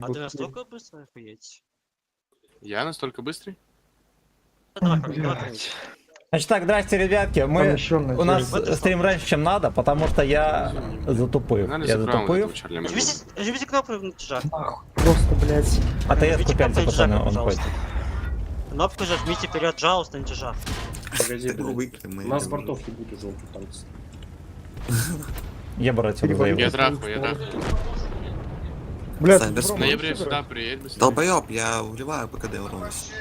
А ты настолько быстро охуеть? Я настолько быстрый? Давай, давай. Значит так, здрасте, ребятки. У нас стрим раньше, чем надо, потому что я затупив. Надо Я за правым вот этого затупив. Чарли Мэна. Жмите кнопку внутрь. Просто, блядь. А ТС Жмите купельца, кнопку пацаны, нажать, он пожалуйста. хочет. Кнопку жмите вперед, пожалуйста, не жав. Погоди, Ну, блядь. У нас бортов не будет уже там. Я бы отсюда Я заебал. трахаю, я трахаю. Блядь, Сань, без бро, В ноябре сюда приедь быстрее. Долбоёб, я вливаю ПКД ровность.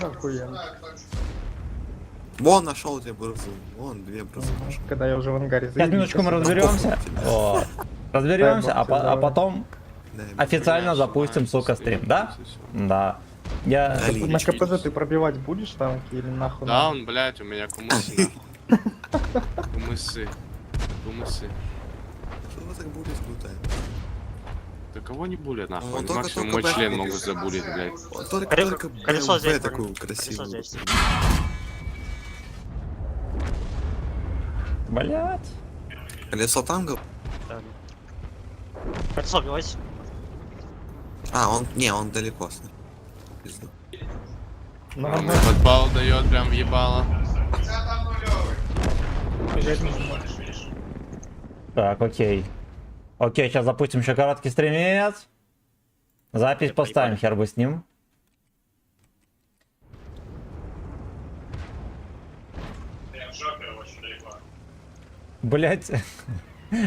охуенно. Вон нашел тебе брызу. Вон две брызы нашел. Когда я уже в ангаре Сейчас минуточку мы разберемся. Вот. Разберемся, а потом Дай, официально запустим, сука, стрим, да? Да. Я... Дали. На КПЗ ты пробивать будешь танки или нахуй? Да, он, блядь, у меня кумысы. Кумысы. Кумысы. Что вы так будете круто? Да кого не булят, нахуй? Вот Они только- максимум только мой член бэк могут будет. забулить, блядь. Вот только Колесо БМВ здесь, такую колесо красивую. здесь. Блять. Колесо танго? Колесо убивайся. А, он далеко. Пизду. Подбал дает прям въебало. Так, окей. Окей, сейчас запустим еще короткий стримец. Запись поставим, хер бы с ним. Блять.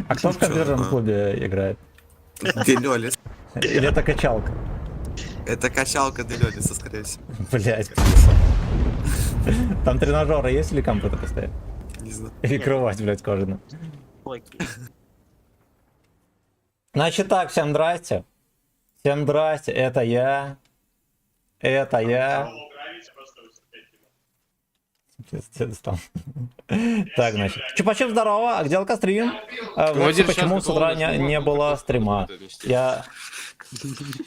А кто в конвержен клубе играет? Делёлис. Или это качалка? Это качалка Делёлиса, скорее всего. Блять. Там тренажеры есть или компьютер постоянно? Не знаю. Или кровать, блять, кожаная? Лойки. Значит так, всем здрасте. Всем здрасте, это я. Это я. Пиздец там. Так, значит. Чупачев, здорово, а где алкострим? Вот Владимир, почему сейчас с утра голос не было стрима. вот это нести. Я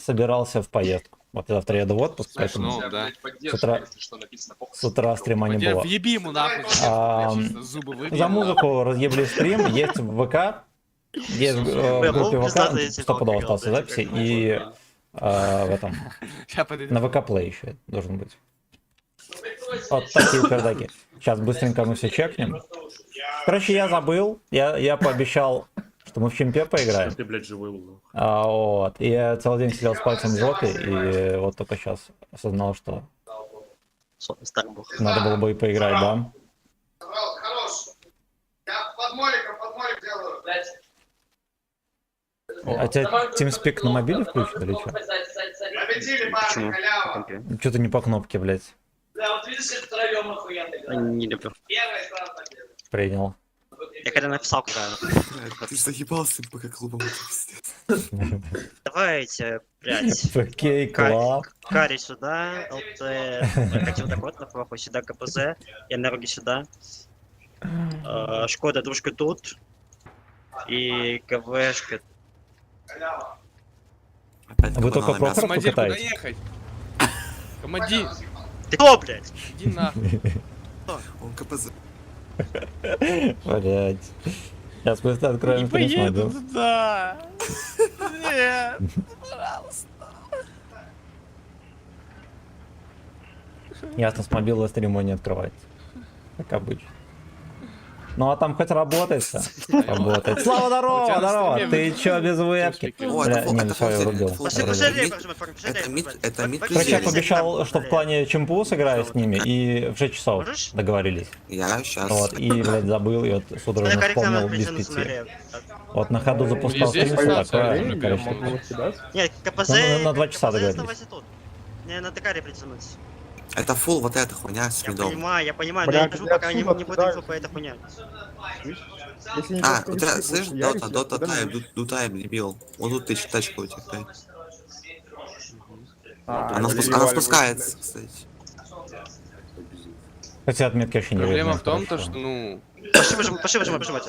собирался в поездку. Вот завтра еду в отпуск, поэтому Ну, да. с утра стрима не Поди- было. Въеби ему нахуй. А, Чисто зубы выбей. За музыку разъебли стрим, есть в ВК, есть в группе ВК, стопудово остался записи, и в этом, Ща подойду. на ВК Play еще должен быть. Вот такие пердаки. Сейчас быстренько мы все чекнем. Короче, я забыл, я пообещал, что мы в чемпе поиграем. Ты, блядь, живой был. Вот, и я целый день сидел с пальцем в жопе, и вот только сейчас осознал, что Старбух. надо было бы и поиграть, да? Хорош. Я подмолик делаю. А тебя TeamSpeak на мобиле включен или что? Победили, парни, халява. Что-то не по кнопке, блядь. Да, вот видишь, как втроем охуенный. Не люблю. Первая сразу победа. Принял. Я когда написал, когда... Ты заебался ПК клубом, это пиздец. Давайте, блядь. Окей, клаб. Карри сюда, ЛТ, хотел доход на плохой сюда, КПЗ, энерги сюда. Шкода дружка тут. И КВшка. Халява. Опять Вы только банана про мясо. Крафт Командир, куда покатаете? ехать? Командир, Ты кто, блядь? иди нахуй. Он КПЗ. Блять. Сейчас быстро откроем стрим, смотрю. туда. Нет. Ясно, с мобила стрима не открывать. Как обычно. Ну а там хоть работает-то? Работает. Слава, У здорово, тебя на здорово. стриме Ты чё без вебки? О, Бля, это не, это все, я фул врубил. это фул Пошли, сервер. пошли, Мид- пошли, пошли, Это мид, это мид Короче, я сервер. пообещал, что в плане ЧМПУ сыграю с ними, и в 6 часов Можешь? договорились. Я сейчас. Вот, и, блядь, забыл, и вот судорожно вспомнил без 5. Вот на ходу запускал Здесь стрим, пойдет такое, царь, короче. я могу Нет, КПЗ... На 2 часа КПЗ договорились. оставайся тут. Не, на Дакаре притянуть. Это фул вот эта хуйня с Я мидом. понимаю, но Бля, я держу, ты пока не отсюда буду кидаешь. инфу по этой хуйне. Если не А, просто у тебя, вышли, слышишь, хуярить, Дота, я Дота куда тайм, нибудь. Дутайм, дебил. Вот тут ты тачка у тебя. дай. А, Она переливали спускается, блядь. кстати. Хотя отметки вообще не Проблема видно, в том, то, хорошо. что, ну, Пошли, выжимать.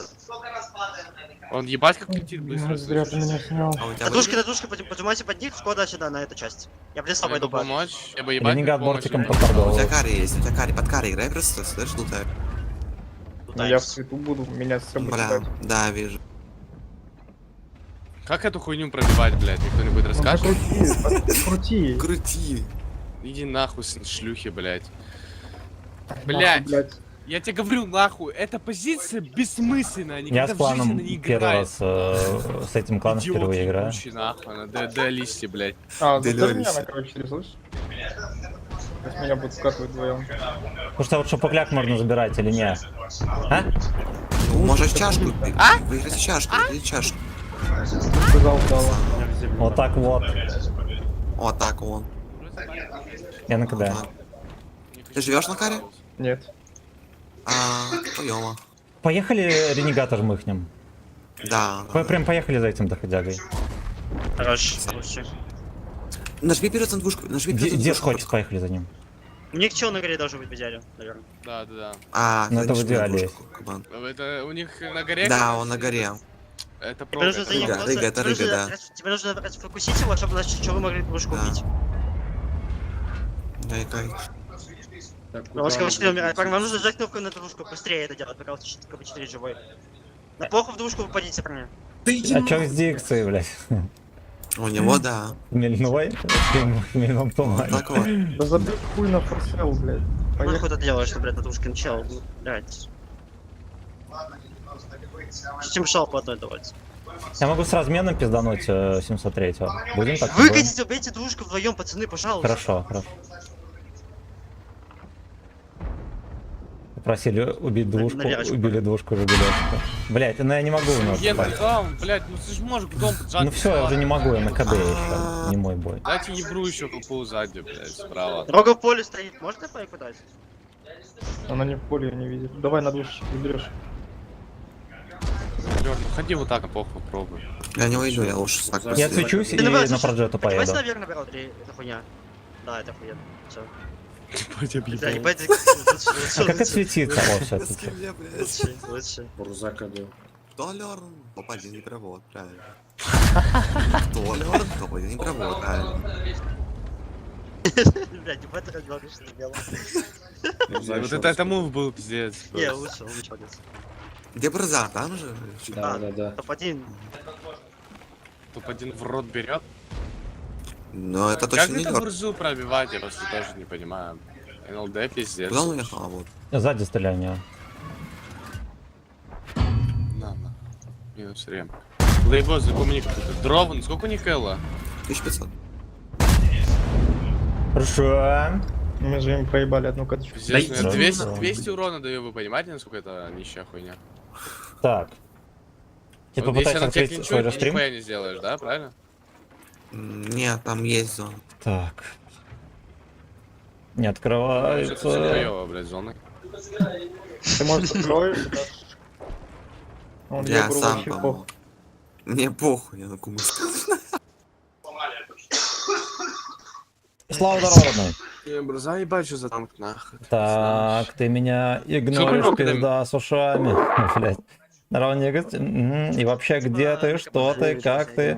он ебать как летит быстро. Зря ты меня снял. А у тебя На душке, поджимайте под них, Шкода сюда, на эту часть. Я при собой Пойду иду, помочь. Я бы ебать Ленинград как помощь. бортиком блядь. у тебя поторговал. карри есть, у тебя карри, под карри играй просто, слышишь, Дутайм. Ну, я в цвету буду, меня с собой Бля, кидать. да, вижу. Как эту хуйню пробивать, блядь? Никто не будет Ну, рассказывать? крути. Крути. Иди нахуй, шлюхи, блядь. Нахуй, Блядь. блядь. Я тебе говорю, нахуй, эта позиция бессмысленная, Я никогда с в жизни кланом на не первый играет. раз с этим кланом Идиот впервые играю. ебучий, нахуй, на д-листе, блядь. А, Ты задай меня Лёрис. на короче, слышишь? То есть меня будут скатывать вдвоем. Потому что вот шапокляк можно забирать или не? А? Ну, можешь чашку. Выиграть чашку, или чашку. Сказал, дала. Вот так вот. Вот так он. Я на КД. Ты живешь на каре? Нет. Поема. Поехали ренегата жмыхнем. Да. Прям поехали за этим доходягой. Хорош. Лучше. Нажми вперед на двушку. Нажми вперед на Дед двушку. хочет, поехали за ним. Ни к чему на горе должен быть в идеале, наверное. Да. Ну, это в нажми на идеале двушку, кабан. Это у них на горе? Да, он на горе. Это Тебе нужно прога. за ним Рыга, просто- рыга, это тебе нужно- рыга, да. Тебе нужно расфокусить его, чтобы значит, что вы могли двушку Да. убить. Да, и кай. Так, Ну, он куда КБ4 умирает. надо Парень, вам нужно жать кнопку на двушку, быстрее это делать, пока он КБ4 живой. На плохо в двушку попадите, парни. А чё с дикцией, блядь? У него, да. Хмельной? В хмельном тумане. Так вот. Да забей хуй на форсел, блядь. Ну, Поехали. хуй ты делаешь, что, блядь, на двушке начал. Ну, блядь. Чем шел по одной давать? Я могу с разменом пиздануть 703-го. Будем так? Будем? Выкатите, убейте двушку вдвоем, пацаны, пожалуйста. Хорошо, хорошо. Попросили убить двушку, Наверочку. убили двушку жигулевку. Блять, ну я не могу у нас Ген, попасть. там, блядь, ну ты же можешь гудом поджать. Ну все, я уже не могу, я на КД еще. Не мой бой. Дайте ебру еще хупу сзади, блядь, справа. Рога в поле стоит, можно пайку дать? Она не в поле, ее не видит. Давай на двушечек заберешь. Лёр, ну ходи вот так, на похуй, пробуй. Я не уйду, я лучше так Я посидел. отсвечусь и Ты давай, на слушай, проджету поднимайся поеду. наверх, набирал, или это хуйня? Да, это хуйня. Всё. Пойди Да, объебал. ебать, А как отсветиться? О, все, С кем я, блядь? Лучше, лучше. Бурза КД. Кто Лёрн? Топ-1 игровод, правильно. Кто Лёрн? Топ-1 игровод, правильно. Блядь, ебать, ты раздел, что ты делал. Бурза Вот ещё это раз. мув был пиздец. Не, лучше, лучше, молодец. Где Брза? Там же? Да, да, да. Топ-1. Топ-1 в рот берет. Но это Как точно не это Лёрн. бурзу пробивать, я просто тоже не понимаю. НЛД пиздец. Куда он уехал? А, вот. Сзади стреляй в него. На. Минус рем. Лейбо, запомни, какой-то дрован. Сколько у них Элла? 1500. Хорошо. Мы же им проебали одну каточку. Пиздец, Да ну, я иди 200 урона даю, вы понимаете, насколько это нищая хуйня? Так. Ты Вот если попытайся она тебе открыть свой клинчует, ты стрим? нихуя не сделаешь, да, правильно? Нет, там есть зона. Так. Не Что-то открывается. хуёво, блядь, зоны. Ты, может, откроешь? Да. Он Я ебру сам вообще помогу. пох. Мне похуй, я на кумыску. Слава дородный. Бруза, ебать, что за танк, нахуй. Так, ты меня игноришь, Сколько пизда с ушами. Блять. Здорово, Нигас. И вообще, где ты, что ты, как ты?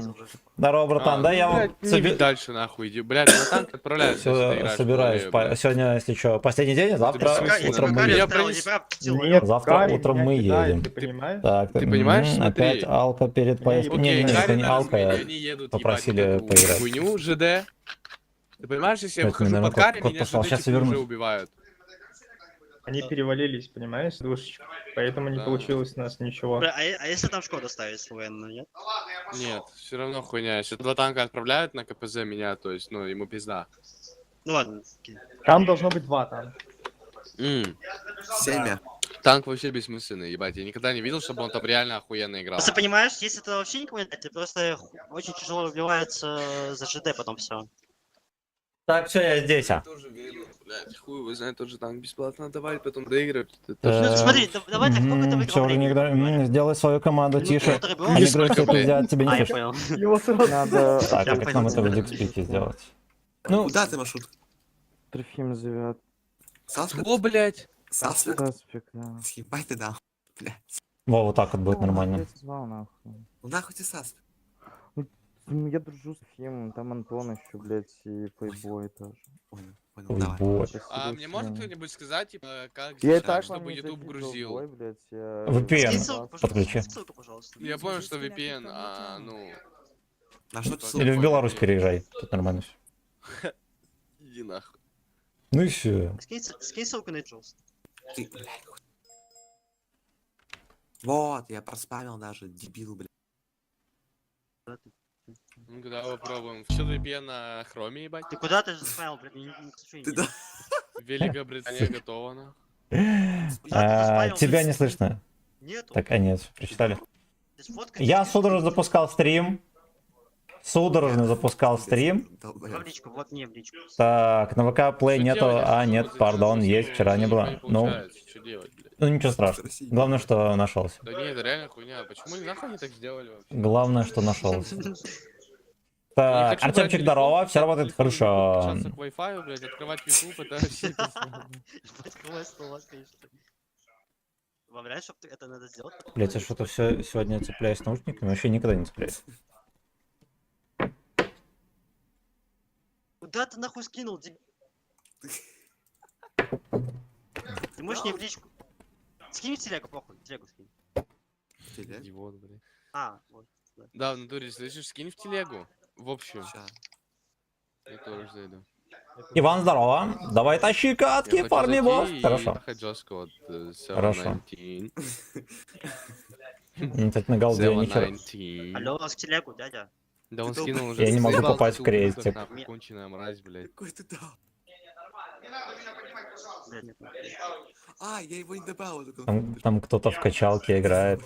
Здорово, братан. Да, я вам Блядь, не ведь дальше, нахуй, иди. Блядь, на танк отправляюсь, если ты все играешь в собираюсь. волею, блядь. Сегодня, если что, последний день, а завтра бессмысленно. утром мы Я едем. пронес- Нет, Завтра Кари утром меня мы кидает, едем. Ты понимаешь? Так, Ты понимаешь, смотри. опять алка перед поездкой. Окей, Не, это Кари не на алка, размене, они едут, попросили ебать, вот эту поиграть. хуйню, ЖД. Ты понимаешь, если я Кстати, мне, выхожу наверное, под Кари, кот меня пошел. ЖД Щас типа я уже вернусь. убивают. Они перевалились, понимаешь, двушечек. Поэтому не Да. получилось у нас ничего. Бля, а если там Шкода ставить военную, нет? Нет, все равно хуйня. Если два танка отправляют на КПЗ меня, то есть, ну, ему пизда. Ну ладно. окей. Там должно быть два там. Семя. Танк вообще бессмысленный, ебать. Я никогда не видел, чтобы он там реально охуенно играл. Просто понимаешь, если это вообще никого не дать, ты просто очень тяжело убивается за ЖД потом все. Так, все, я здесь. Тоже верю, блядь, хуй вы знаете, тот же танк бесплатно давать, потом доигрывать. Ну, смотри, давай так, сколько ты выиграл Все, уже не времени? играй. Сделай свою команду Ну, тише. полтора было? Они Сколько, грустят, блядь? пиздят, тебе А, не я слышно. понял. Его сразу Надо Так, Я а как нам это в понял. дикспике сделать? Ну, Куда ты маршрут? Трофим зовет. Саспик? О, блядь. Саспик? Таспик, да. Съебай ты нахуй. Блядь. во, вот так вот будет Ну, нормально. Я звал нахуй. Ну нахуй ты Саспик? Ну, я дружу с Трофимом, там Антон еще, блядь, и Плейбой тоже. Понял, понял, Ой, давай. бой. Спасибо А мне может всем. кто-нибудь сказать, типа, как Я и сделать, так чтобы вам не YouTube записывал грузил? бой, блядь, я... VPN. Скинь ссылку, пожалуйста. подключи. Ссылку, пожалуйста. Я понял, что VPN, ну... На что ты Или в Беларусь переезжай, тут нормально все. Иди нахуй. Ну и все. Скинь ссылку на Джулс. Ты, блядь. Вот, я проспамил даже, дебил, блядь. Ну когда попробуем. Что VPN на хроме, ебать? Ты куда ты же спамил, блядь, не слышу Ты ничего. да. Великобритания готова, на. Тебя не слышно. Нету. Так, а нет, прочитали. Ты сфоткай, Я скинь, судорожно запускал стрим. Судорожно запускал стрим. в личку, вот мне в личку. Так, на ВК Play Что нету. делать, А, если нет, вот пардон, зачем есть, вчера не ничего было. Ну, получается? Что делать, блядь? ну ничего страшного. Главное, что нашелся. Да не, это реально хуйня. Почему нахуй они так сделали вообще? Главное, что нашелся. Я не Так, хочу брать Артемчик, телефон, здорово, все взять работает телефон, хорошо. подключаться к Wi-Fi, блядь, открывать YouTube, это вообще пиздец. Открывай стол, конечно. Вам реально, что это надо сделать? Блять, я что-то все сегодня цепляюсь наушниками, вообще никогда не цепляюсь. Куда ты нахуй скинул, дебил? Ты можешь мне в личку? Скинь в телегу, похуй, в телегу скинь. Идиот, блядь. А, вот. Да, в натуре, слышишь, скинь в телегу. В общем. Ща. Я тоже зайду. Иван, здорово. Давай тащи Я катки, хочу парни, зайти босс. и Хорошо. ехать жестко вот Хорошо. 719. Кстати, на голде нихера. 719. Алло, у нас к телегу, дядя. Да он Ты скинул долб- уже. Я не могу заебал попасть в ты, ублюдок, крестик. нахуй, конченая мразь, блядь. Какой ты дал? Не надо меня понимать, пожалуйста. Блядь, нет. А, я его не добавил. только Там кто-то в качалке играет.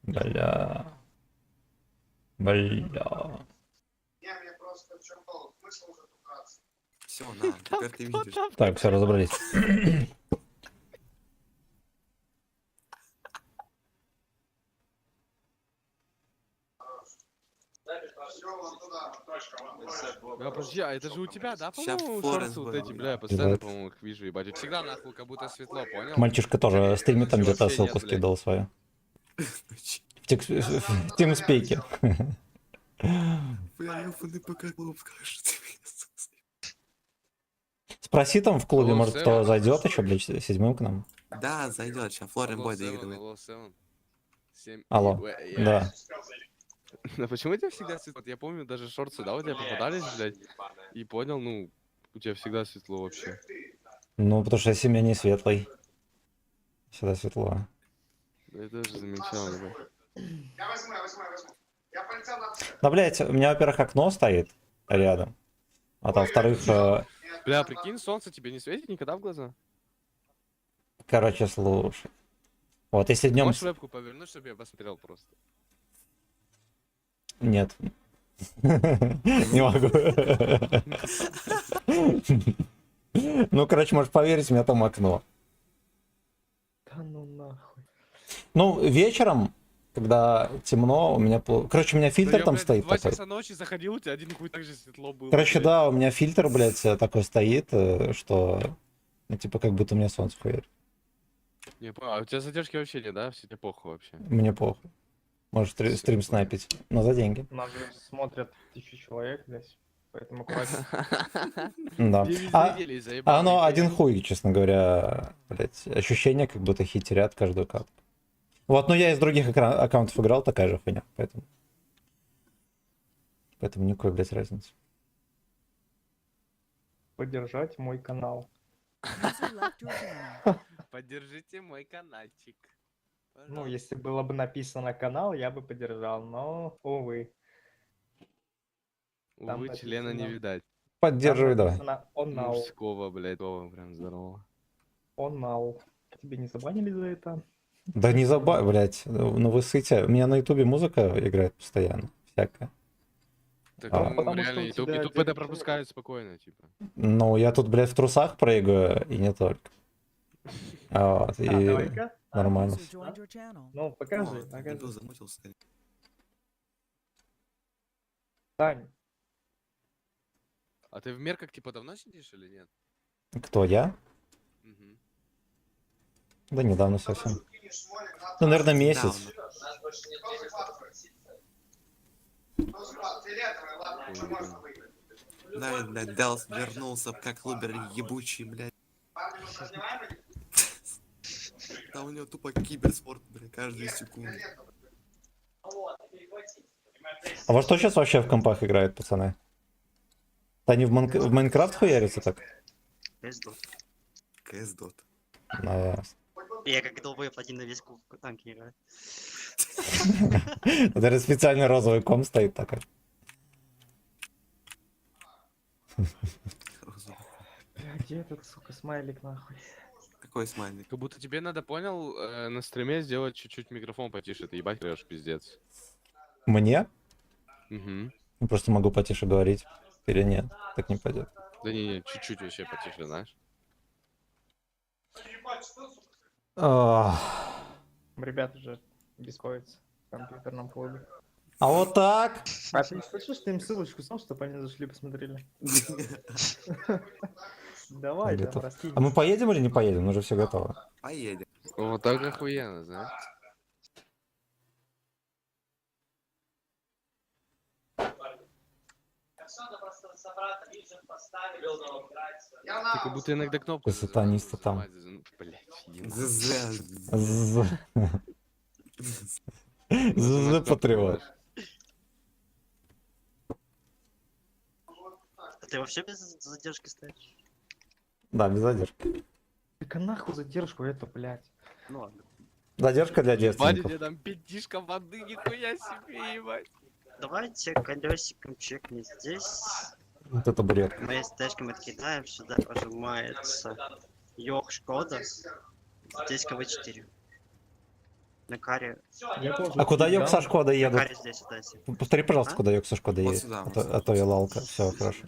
Бля. Бля. Я мне просто в чем толк? Смысл уже тупраться. Все, на, теперь ты видишь. Так, все, разобрались. Все, вон туда, точка, вон точка. Да, подожди, а это же у тебя, да, Ща по-моему, Флоренс шорты вот был, эти, да. бля, я постоянно, Ебать. по-моему, их вижу, ебать. Всегда нахуй, как будто светло, понял? Мальчишка тоже стримит там Вообще где-то нет, ссылку блядь. скидывал свою. В TeamSpeak. Бля, ёбаный ПК клуб, скажешь ты мне. Спроси там в клубе, Hello, может, Seven. кто зайдет еще, блядь, седьмым к нам. Да, зайдет, сейчас Флорен Бой доигрывает. Hello, Seven. 7. Алло. Да. Да почему у тебя всегда светло? Вот я помню, даже шорты, да, у тебя попадались, блядь, и понял, ну, у тебя всегда светло вообще. Ну, потому что семья не светлый. Всегда светло. Я тоже замечал, ебать. Я возьму. Я полетел на цель. Да, блядь, у меня, во-первых, окно стоит рядом. А там, во-вторых, Бля, прикинь, солнце тебе не светит никогда в глаза? короче, слушай. Вот, если днем... Можешь вебку повернуть, чтобы я посмотрел просто? Нет. Не могу. Ну, короче, можешь поверить, у меня там окно. Да ну нахуй. Ну, вечером, когда темно, у меня... Короче, у меня фильтр там стоит в 2 такой. часа ночи заходил, у тебя один хуй так же светло было. Короче, блядь. да, у меня фильтр, блядь, такой стоит, что... Ну, типа, как будто мне солнце хуярит. Не понял, а у тебя задержки вообще нет, да? Все тебе похуй вообще. Мне похуй. Можешь стрим снайпить, но за деньги. Нас же смотрят 1000 человек, блядь. Поэтому хватит. Да. Тебе везде А, делись, заебал, а оно нихуя. один хуй, честно говоря, блядь. Ощущение, как будто хитерят каждую катку. Вот, но я из других аккаунтов играл, такая же хуйня, поэтому... Поэтому никакой, блядь, разницы. Поддержать мой канал. Поддержите мой каналчик. Ну, если было бы написано канал, я бы поддержал, но, увы. там Увы, члена не написано- видать. Поддерживай, давай. Он нау. Мужского, блядь, Вова, прям здорово. Он нау. Тебе не забанили за это? Да не забавь, блядь. Ну вы сыте. У меня на ютубе музыка играет постоянно. Всякая. Так, А. ну, Потому что реально, у YouTube, тебя YouTube один это человек. пропускает спокойно, типа. Ну, я тут, блядь, в трусах прыгаю, и не только. Вот, и Давай-ка. нормально. Ну, покажи, О, покажи. дебил замутился. Тань, А ты в мерках, типа, давно сидишь или нет? Кто, я? Мгм. Да недавно совсем. Кинешь смолик на Ну, наверное, Недавно. месяц. Нас больше не фиолетовый, ладно, что можно выиграть. Да, блядь, Делс вернулся как лубер ебучий, блядь. Парни, мы продлеваем или Там у него тупо киберспорт, блядь, каждую секунду. фиолетовый? Вот, перехвати. А во что сейчас вообще в компах играют, пацаны? Да они в Майнкрафт хуярятся так? Пизду. КС Дот. Да. Я как долбоеб один на весь клуб танки играю. Это специально розовый ком стоит такой. Бля, где этот, сука, смайлик нахуй? Какой смайлик? Как будто тебе надо, понял, на стриме сделать чуть-чуть микрофон потише. Ты ебать, Лёш, пиздец. Мне? Угу. Я просто могу потише говорить. Или нет? Так не пойдет. Да не, чуть-чуть вообще потише, знаешь. Ребята же беспокоятся в компьютерном клубе. А вот так? А ты слышишь, ты им ссылочку снал, чтобы они зашли посмотрели? Давай, Или да, тут- раскинь. А мы поедем или не поедем? Уже все готово. Поедем. Вот так охуенно, знаешь. Ты как будто иногда кнопку... Сатанисты там. Блять, ЗЗ. ЗЗ патриот. А ты вообще без задержки стоишь? Да, без задержки. Так а нахуй задержку это, блядь. Ну ладно. Задержка для Ебать, девственников. тебе там пятишка воды, нихуя себе, ебать. Давайте колесиком чекнем здесь. Вот это бред. Мы стежки мы кидаем, сюда прожимается Йох Шкода. Здесь КВ-4. На каре. Я тоже А куда кидал. Йок со Шкода На едут? каре здесь, дайте. Повтори, пожалуйста, А? куда Йок со Шкода Вот едет. сюда, А вот то- сюда. а то я лалка. Все, хорошо.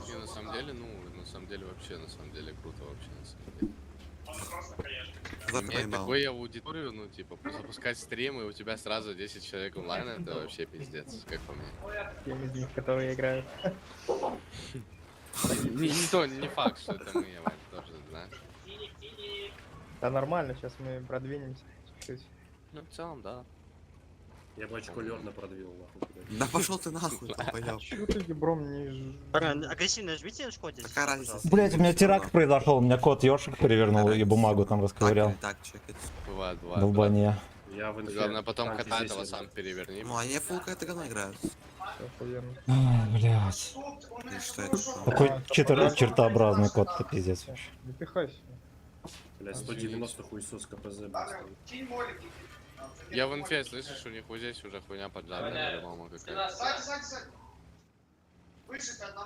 Не, на самом деле, на самом деле вообще, на самом деле круто вообще, на самом деле. Завтра Иметь поебал. такую аудиторию, ну, типа, запускать стримы, и у тебя сразу 10 человек онлайн, это вообще пиздец, как по мне. Тем из них, которые играют. Не факт, что это мы, ебать, тоже, знаешь. Да нормально, сейчас мы продвинемся чуть-чуть. Ну, в целом, да. Я бачку Лерна продвинул, нахуй. блядь. Да пошел ты нахуй, долбоёб. Чё ты гибром не... Агрессивно жмите на Шкоде. Какая разница? Блять, у меня теракт произошел. У меня кот ёршик перевернул и бумагу там расковырял. Так, чекать. Бывает, бывает. Долбане. Я в брат. инфе. Главное, потом танки кота здесь этого идут. сам переверни. Ну, они фулка это говно играют. Охуенно. Ай, блядь. И что это? Что? Какой А, чертообразный кот-то, пиздец вообще. Не пихайся. Блядь, 190 хуесос КПЗ, блядь. Я в инфе, слышишь, у них вот здесь уже хуйня поджарена, по-моему, какая-то.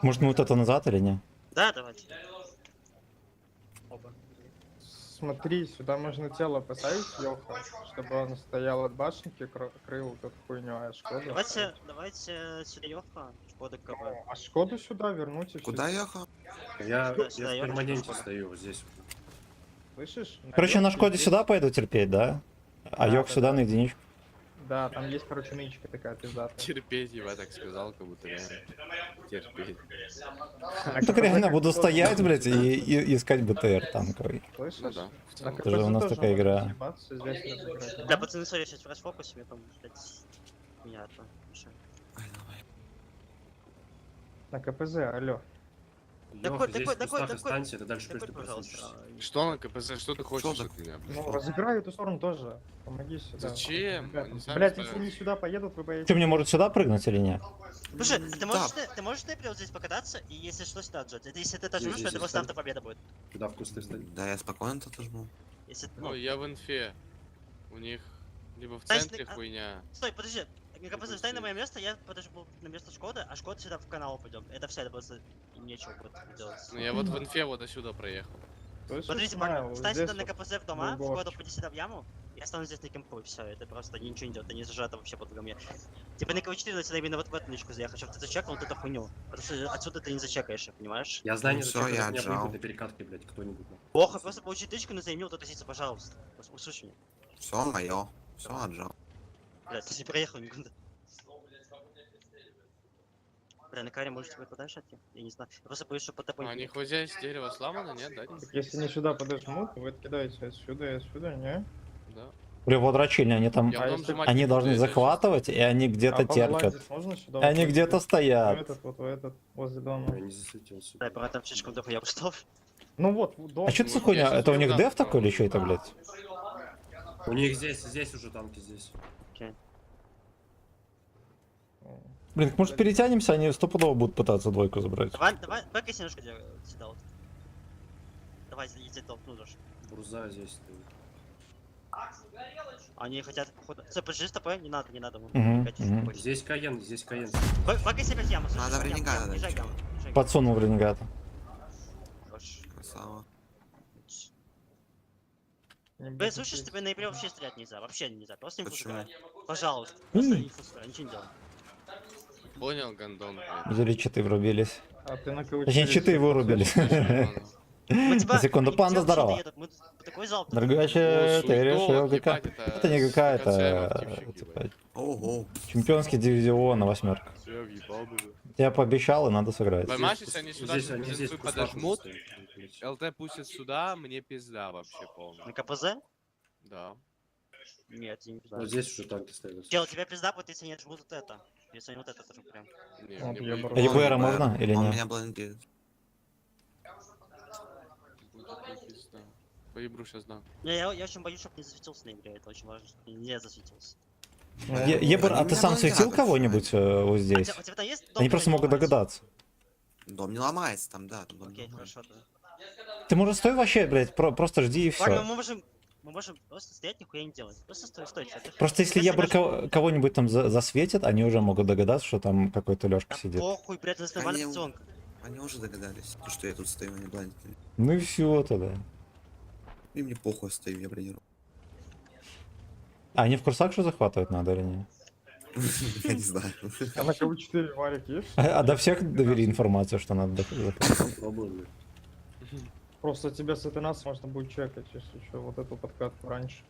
Может, мы вот это назад или не? Да, давайте. Смотри, сюда можно тело поставить, Йоха, чтобы он стоял от башенки, крыл вот эту хуйню, а Шкоду... Давайте сюда Йоха, Шкода КВ. А Шкоду сюда вернуть и всё. Куда ехал? Я Сюда в я перманенте хочу. стою, вот здесь. Слышишь? Короче, на Йохе Шкоде здесь- сюда пойду терпеть, да? А Да, Йок да, сюда да. на единичку. Да, там есть, короче, нычка такая пиздатая. Терпеть, я так сказал, как будто реально. Терпеть. А Так КПЗ реально как буду тоже стоять, можно блядь, и искать БТР танковый. Слышишь? Ну да, в На целом. Это же у нас КПЗ такая тоже игра. можно съебаться, здесь разыграть. Да, пацаны, смотри, сейчас в расфокусе, мне там, блядь, меня это мешает. Ай, давай. На КПЗ, алло. Лёха, здесь такой, в кустах такой, останься, ты дальше Такой, точно пожалуйста. просунешься. Что на КПЗ, что ты хочешь Что от меня? блядь? Ну, разыграю эту сторону тоже. Помоги сюда. Зачем? Ребята, Они сами блядь, справятся. если они сюда поедут, вы поедете. Что, мне может сюда прыгнуть или нет? Слушай, ты можешь на вот здесь покататься, и если что, сюда отжать. Это если ты отожмешь, Здесь это просто оставь. автопобеда будет. Туда в кусты встань. Да, я спокойно тут жму. Если, Ну, я в инфе. У них либо в А если- центре а- хуйня. Стой, подожди. КПЗ, встань на мое место, я подожму на место Шкода, а Шкода сюда в канал пойдем. Это все, это просто нечего будет делать. Ну, я вот в инфе вот отсюда проехал. Слышишь, Смотрите, Майл, парни, встань здесь сюда на вот КПЗ в дома, бугорчик. Шкода пойди сюда в яму, я стану здесь на кемпу, и все, это просто ничего не делает, это не зажато вообще под мне. Типа на КВ4 сюда именно вот в эту нычку заехать, чтобы ты зачекал вот эту хуйню. Потому что отсюда ты не зачекаешь, понимаешь? Я знаю, Ну не всё, зачем я меня отжал. выйдет на перекатке, блядь, кто-нибудь. нахуй. Плохо, просто получи тычку, но займи вот эту сица, пожалуйста. Услышь меня. Все мое. Все отжал. Блядь, ты не проехал никуда. Бля, на каре можете вы подальше отойти? Я не знаю. Я просто боюсь, что под тобой... А у них вот здесь дерево сломано, нет, да? Так если не сюда подожмут, вы откидаете отсюда и отсюда, не? Да. Бля, вот дрочильни, они там... Я А в том если- же матче Они буду, должны я захватывать, и они где-то А терпят. повылазить можно сюда? И они вот где-то в стоят. этот, вот в этот, возле дома. Я не засветился. Да, брат, там слишком дохуя устал. Ну вот, дом. А что это за Ну, хуйня? я Это у них сейчас деф говна такой или что это, блядь? У них здесь уже танки здесь. Блин, так может перетянемся, они стопудово будут пытаться двойку забрать. Давай, бэкайся немножко сюда вот. Давай, иди толкну даже. Бурза здесь стоит. Они хотят, походу... Стой, подожди, стопэ, не надо, мы Мгм, опять мгм. уходим. Здесь Каен, здесь Каен. Бэкайся опять яму, Надо в ренегата дать. езжай яму. Подсунул в ренегата. Хорош. Красава. Не Блин, будет слышишь, здесь. тебе на Эпре вообще стрелять нельзя, вообще нельзя, просто инфу Почему? сыграй. Пожалуйста, просто М. инфу сыграй, ничего не делай. Понял, гандон, блядь. Взяли читы, врубились. А ты на Точнее, читы вырубились. Мы тебя... Секунду, они панда, тебя вообще здорово. доедут, мы такой залп... Дорогуще, О, ты решил суеток, ГК. ебать, Это не ГК, это КЦМ, типа, Ого. чемпионский дивизион на восьмерка. Всё, въебал бы. Я пообещал, и надо сыграть. Поймаешь, если они сюда Здесь они здесь подожмут, ЛТ пустят сюда, мне пизда вообще полная. На КПЗ? Да. Нет, я не Вот знаю. здесь уже танки стоят. Чел, тебе пизда будет, если не отжмут вот это. Если они вот это тоже прям. Не, Вот мне я будет- брал. ЕБР можно или Он нет? меня блендит. будет такой пизда. Поебру сейчас, да. Не, я очень боюсь, чтобы не засветился на игре, это очень важно, чтобы не засветился. Ебр, а Они ты меня сам блокируют, светил почему? кого-нибудь вот здесь? У тебя там есть дом, Они который просто не могут ломается? догадаться. Дом не ломается там, да. Там дом не Окей, ломается. хорошо. Да. Ты, может, стой вообще, блядь, просто жди и Парни, все. мы можем просто стоять, нихуя не делать. Просто стойте. Просто если Ебр кого-нибудь там засветит, они уже могут догадаться, что там какой-то Лёшка Да сидит. похуй, блядь, это нормальная Они- акционка. Они уже догадались, то, что я тут стою, они блендят. Ну и все тогда. И мне похуй стою, я бронирую. А они в курсах, что захватывать надо или нет? Я не знаю. А на КВ4 Варик есть? А до всех довели информацию, что надо захватывать? Попробуем. Просто тебя с этой нас можно будет чекать, если что, вот эту подкатку раньше.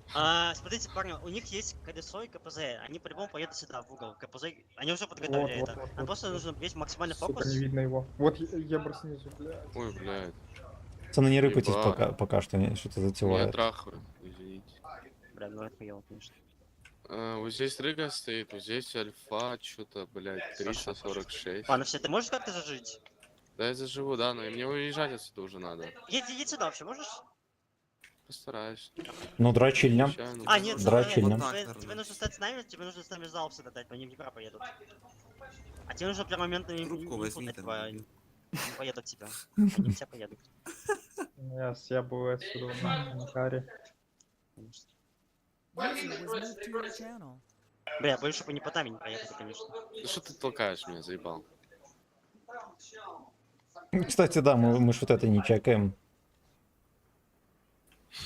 Смотрите, парни, у них есть колесо и КПЗ. Они по-любому поедут сюда, в угол. КПЗ, они уже подготовили Вот, это. вот, Нам вот, просто вот. нужно весь максимальный Сука, фокус. не видно его. Вот Ебр снизу, блядь. Ой, блядь. Пацаны, не рыпайтесь Ебать. пока что, что-то Меня затевает. трахают, извините. Бля, ну это хуёво, конечно. Вот здесь Рыга стоит, вот здесь Альфа, что-то, блядь, 346. Ладно, все, ты можешь как-то зажить? Да я заживу, да, но и мне уезжать отсюда уже надо. Едь сюда вообще, можешь? Постараюсь. Ну, дрочильня. Обещаю, ну, А, нет, Дрочильня. тебе нужно стать с нами, тебе нужно с нами залп сюда дать, они в Днепра поедут. А тебе нужно прям момент не Трубку возьми там. не поедут тебя. Они все поедут. Я съябываю отсюда на каре. Бля, больше бы не по таймингу поехали, конечно. Ну что ты толкаешь меня, заебал? Кстати, да, мы что-то это не чекаем.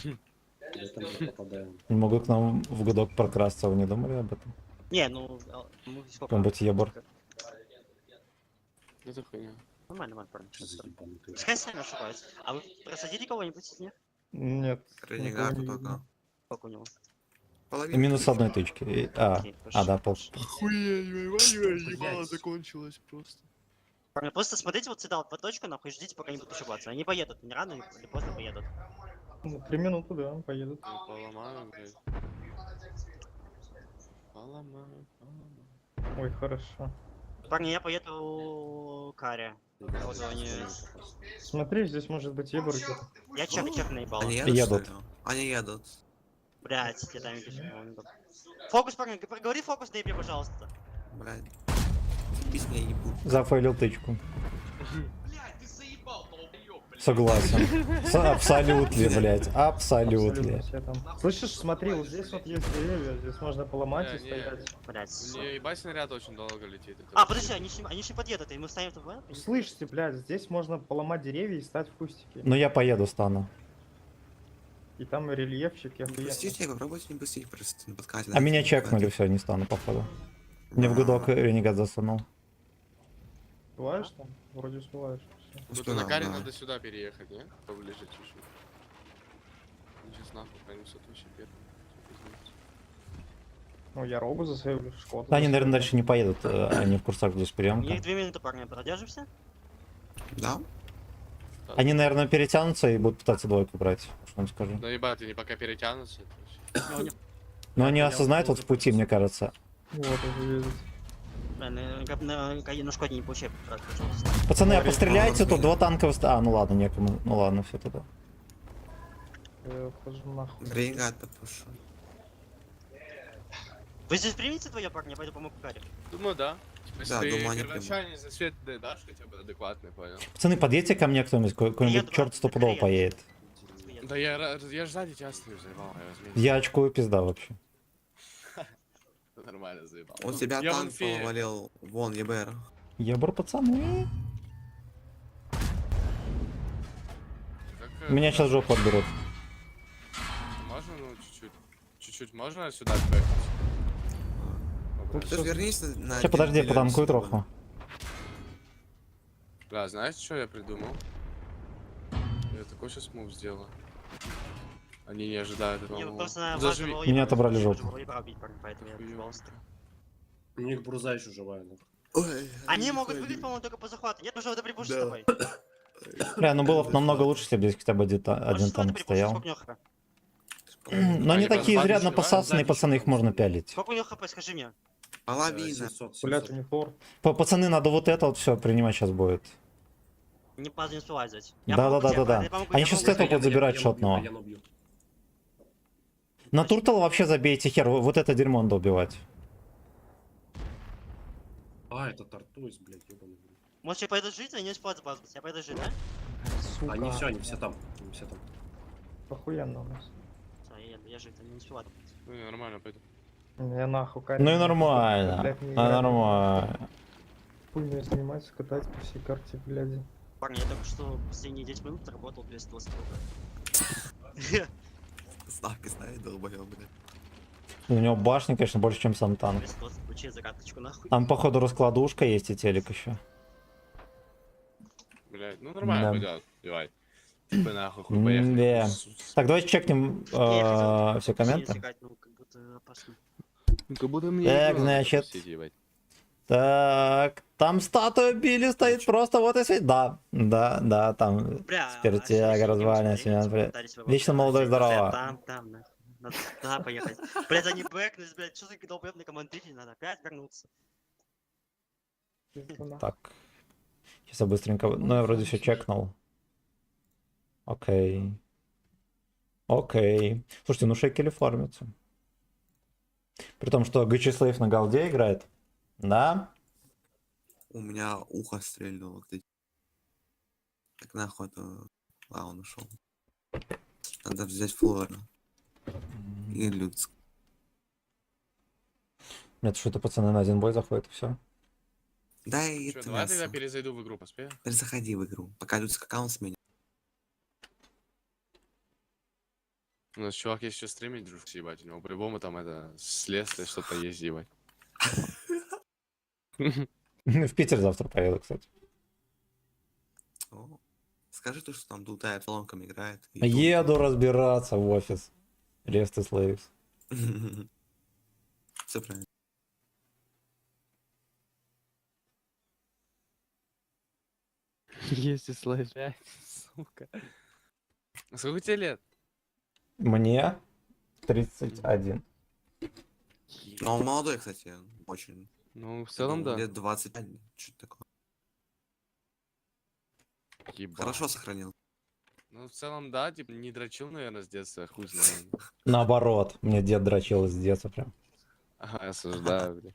Я там же попадаем. Не могут к нам в годок прокрасться, вы не думали об этом? Не, ну сколько? Какой-нибудь Ебор. Это хуйня. Нормально, парни. Что за ебанутый? Пускай сами ошибаются. А вы просадили кого-нибудь из них? Нет. Ренегату никого не только. Сколько у него? Половина. Минус одной тычки. Окей, хорошо. Да, пол. ебало закончилось просто. Парни, просто смотрите вот сюда, вот по точку, нахуй, ждите, пока не будут ошибаться. Они поедут, не рано или поздно поедут. Ну, 3 минуты, да, поедут. Ну, поломаю, блядь. Поломаю. Ой, хорошо. Парни, я поеду Каре. Вот они... Смотри, здесь может быть Ебр где-то. Я чек наебал. Они едут, Едут. что ли? Они едут. Блять, я там вижу. Фокус, парни, говори фокус, дай мне, пожалуйста. Блядь. Песня ебут. Зафейлил тычку. Согласен. Абсолютно, блядь. Абсолютно. все там. Слышишь, смотри, вот здесь вот есть деревья, здесь можно поломать и Не, не. стоять. Блять. Мне ебать снаряд очень долго летит. это А, вообще. подожди, они ж не подъедут, и мы встанем тут, да? Слышите, блядь, здесь можно поломать деревья и стать в кустике. Но я поеду, стану. И там и рельефчик, я Не охуенно. пустите, попробуйте не пустить просто на подкате. А меня чекнули, все, не стану, походу. Мне в гудок ренегат засунул. Успеваешь там? Вроде успеваешь. Всё. Тут на каре надо сюда переехать, не? Поближе чуть-чуть. Сейчас нахуй пронесут вообще первым. Ну, я робу засейвлю, Шкоду. Да, они, наверное, засейвлю. дальше не поедут. Они в курсах здесь У приемка. них 2 минуты, парни, продержимся? Да? Они, наверное, перетянутся и будут пытаться двойку брать, что вам скажу. Да ебать, они пока перетянутся. это вообще. Но они осознают вот в пути, мне кажется. Вот, уже едет. Бля, на Шкоде не получай, пожалуйста. Пацаны, а Говорит, постреляйте, мало тут два танка... ну ладно, некому. Ну ладно, все тогда. Я ухожу нахуй. Ренегат попушу. Вы здесь примите твоя парня, я пойду помогу Каре. Думаю, да. Типа, Да, если думаю, они первоначальный засвет дашь хотя бы адекватный, понял? Пацаны, подъедьте ко мне кто-нибудь, какой-нибудь Приеду, черт брат, стопудово приеду. поедет. Да я ж сзади тебя стою, заебал, я возьми. Я очкую пизда вообще. Нормально заебал. Он тебя Я в танк инфе. повалил. Вон, ЕБР. Ебр, пацаны. Как, Меня сейчас жопу отберут. Можно, ну, чуть-чуть. Чуть-чуть можно сюда поехать? Ты вернись на... Сейчас, подожди, я потанкую троху. Бля, знаешь, что я придумал? Я такой сейчас мув сделаю. Они не ожидают этого Мне мува. просто на Заживи. важного Меня ебра- отобрали жопу. важного ебра убить, парень, поэтому я Хуёво. быстро. У них бурза еще живая. Ну. Ой, Они могут выиграть, по-моему, только по захвату. Нет, уже прибушь с Да. тобой. Бля, ну было бы намного лучше, если бы здесь хотя бы один Можешь танк прибушь, стоял. сколько у него хп? Но они Они такие просто изрядно сзади посасанные, сзади пацаны, их еще можно там пялить. Сколько у него хп, скажи мне. Половина. 700, Блядь, 700. у них лор. Пацаны, надо вот это вот все принимать сейчас будет. Не надо не успевать взять. Да-да-да-да-да. Они сейчас с этого Я- будут забирать я шотного. убью, я убью. На Туртл вообще забейте хер, вот это дерьмо надо убивать. А, это тартусь, блядь, ебаный. в рот. Может, я пойду жить, а не успевать базу. Я пойду жить, да? Сука. Они все там. Они все там. Охуенно у нас. Всё, я жить, не успеваю. Ну, я нормально пойду. Я нахуй Ну и нормально. Блядь, не Ну играть. нормально. Хуйню снимать, скатать по всей карте, блядь. Парни, я только что последние 10 минут работал 220 Ставки ставит, долбоёб, блядь. У него башни, конечно, больше, чем сам танк. 220 ключей за карточку, нахуй. Там, походу, раскладушка есть и телек еще. Блядь, ну нормально Да. пойдет. Давай. Типа нахуй, хуй поехали. Да. Сус. Так, давайте чекнем Не, я хотел все сильно комменты. сыграть, ну, как будто опасно. Ну, как будто мне Так, игру надо значит. запустить, ебать. Так, там статуя Билли стоит просто вот и свет. Да, там Бля, спиртяга, развалина, семян, блядь. Вечно молодой, здорово. Там, нахуй. Надо туда поехать. Блядь, они бэкнулись, блядь, что за долбоёбный командитель, надо опять вернуться. Так. Сейчас я быстренько... Ну, я вроде все чекнул. Окей. Окей. Слушайте, ну шекели фармятся. При том, что ГЧ Слейв на голде играет. Да? У меня ухо стрельнуло, кстати. Так нахуй это... А, он ушел. Надо взять Флора. И Люцк. Нет, что-то пацаны на один бой заходят и все. Да и Чё, это давай тогда мясо. перезайду в игру, поспею. Заходи в игру. Пока Люцк аккаунт сменит. У нас чувак есть еще стримить, дружок, ебать. У него по-любому там это следствие что-то есть, ебать. В Питер завтра поеду, кстати. О, скажи то, что там Дултай соломками играет. и Еду разбираться в офис. Ресты Слейвс. Все правильно. Есть и слайд. Сука. А сколько тебе лет? Мне 31. Но он молодой, кстати, очень. Ну, в целом, да. Лет 25, что-то такое. Ебать. Хорошо сохранил. Ну, в целом, да, типа, не дрочил, наверное, с детства, хуй знает. Наоборот, мне дед дрочил с детства прям. Ага, осуждаю, бля.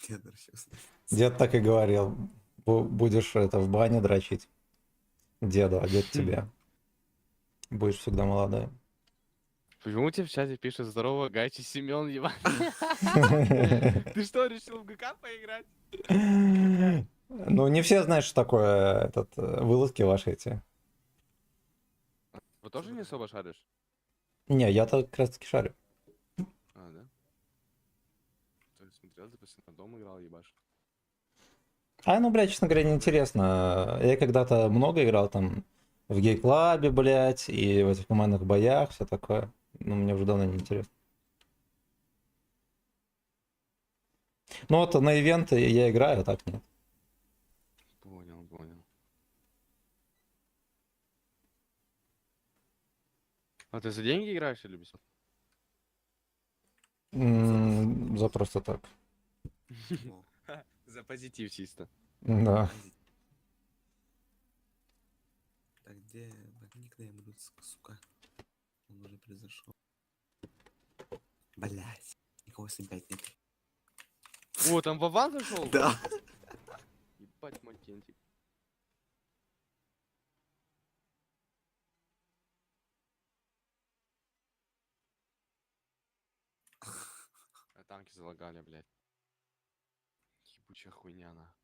Дед дрочился. Дед так и говорил. Будешь это в бане дрочить. Деду, а дед тебе. Будешь всегда молодой. Почему тебе в чате пишет здорово, Гайчи Семен, ебать? Ты что, решил в ГК поиграть? Ну, не все знают, что такое вылазки ваши эти. Вы тоже не особо шаришь? Не, я-то как раз таки шарю. А, да? То есть смотрел, ты постоянно дома играл, ебашь. Ну, блядь, честно говоря, неинтересно. Я когда-то много играл там в гей-клабе, блядь, и в этих командных боях, все такое. Ну, мне уже давно не интересно. Ну, вот на ивенты я играю, а так нет. Понял, понял. А ты за деньги играешь или без? За просто так. О, За позитив чисто. Да. Так где никнейм Люцк, сука? Он уже произошел. Блять. Никого опять нет. О, там Вован зашел? Да. Ебать, Макентик. А танки залагали, блядь. Ебучая хуйня, на.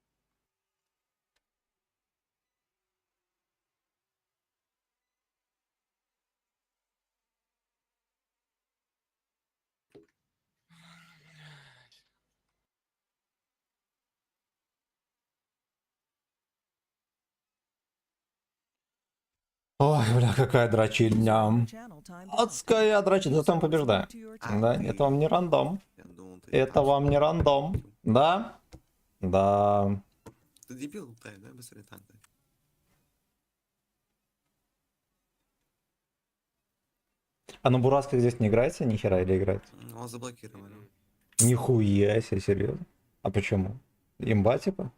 Ой, бля, какая дрочильня. Адская дрочильня. Зато мы побеждаем. Да, это вам не рандом. Я думал, ты Это там вам не рандом. Да? Да. Ты дебил, дай быстрее танк. дай. А на Бурасках здесь не играется ни хера или играет? Ну, он заблокировали. Нихуя себе, серьезно? А почему? Имба, типа?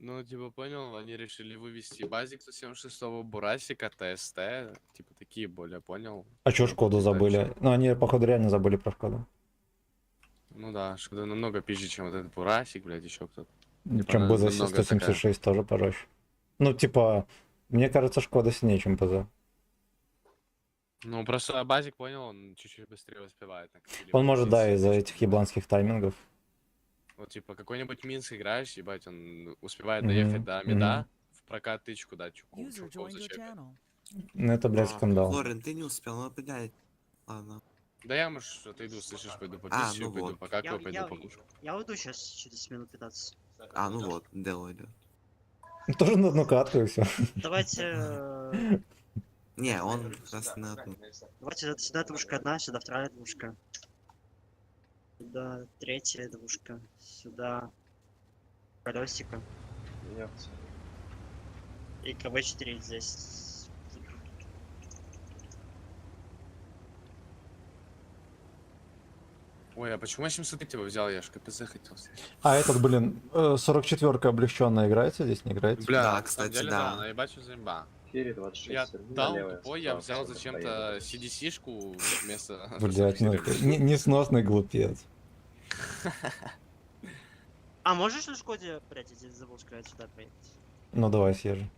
Ну, типа, понял, они решили вывести базик 176-го, Бурасика, ТСТ, типа, такие более, понял? А чё Ну, Шкоду типа, забыли? чё? Ну, они, походу, реально забыли про Шкоду. Ну да, Шкода намного пизже, чем вот этот Бурасик, блядь, еще кто-то. Чем она БЗ намного 176 тоже пожестче. Ну, типа, мне кажется, Шкода сильнее, чем БЗ. Ну, просто базик, понял, он чуть-чуть быстрее успевает. на какие-либо Он может, да, позиции, из-за чем этих Бурасик. ебланских таймингов. Вот, типа, какой-нибудь Минск играешь, ебать, он успевает Мгм, доехать до мида, мгм. в прокат тычку дать чуку зачекать. Ну, это, блядь, скандал. Флорин, ты не успел, ну, блядь. Ладно. Да я, может, отойду, слышишь, пойду по А, пищу, ну пойду вот. покакаю, пойду покушаю. Я уйду сейчас через минут 15. А, ну вот, дело идет. Тоже на одну катку и все. Давайте... Не, он как раз на одну. Давайте сюда двушка одна, сюда вторая двушка. Сюда третья двушка. Сюда колесико. И КВ-4 здесь. Ой, а почему я 703 взял? Я ж КПЗ хотел взять. А этот, блин, 44-ка облегченная играется здесь, не играется? Бля, Да, на самом кстати, деле, да. да, наебать, что за имба. 4.26. Я сверни дал налево, тупой, я справа, взял справа, зачем-то поедем. CDC-шку вместо... Блять, ну 44. это несносный глупец. А можешь на Шкоде, блядь, я забыл сказать, сюда поехать? Ну давай съезжу.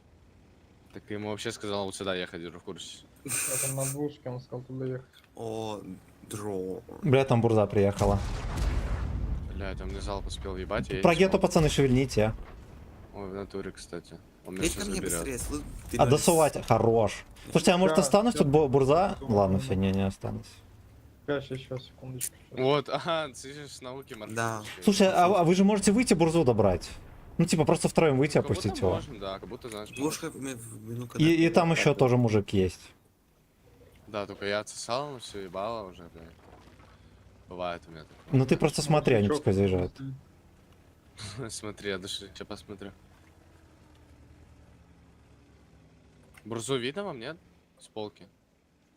Так ты ему вообще сказал вот сюда ехать, держу в курсе. Это на двушке, он сказал туда ехать. О, дро. Бля, там бурза приехала. Блядь, он мне залп успел ебать, я Про не гетто, смог. пацаны, шевельните. Ой, в натуре, кстати. Он меня Едь сейчас ко мне заберет. быстрее, слышь. А досувать, хорош. Слушайте, а может Да, останусь всё. тут бурза? Думаю, Ладно, думаю. все, не останусь. Сейчас, секундочку. щас. Вот, ага, слышишь, с науки маршрут. Да. Слушай, а вы же можете выйти бурзу добрать? Ну, типа, просто втроем выйти, Как будто опустить его. можем, да, как будто, знаешь, Двушка можем. минутка. И там еще тоже мужик есть. Да, только я отсосал, все ебало уже, блядь. Бывает у меня такое. Ну ты просто смотри, они Мужичок пускай заезжают. стоит. Смотри, я даже сейчас посмотрю. Бурзу видно вам, нет? С полки.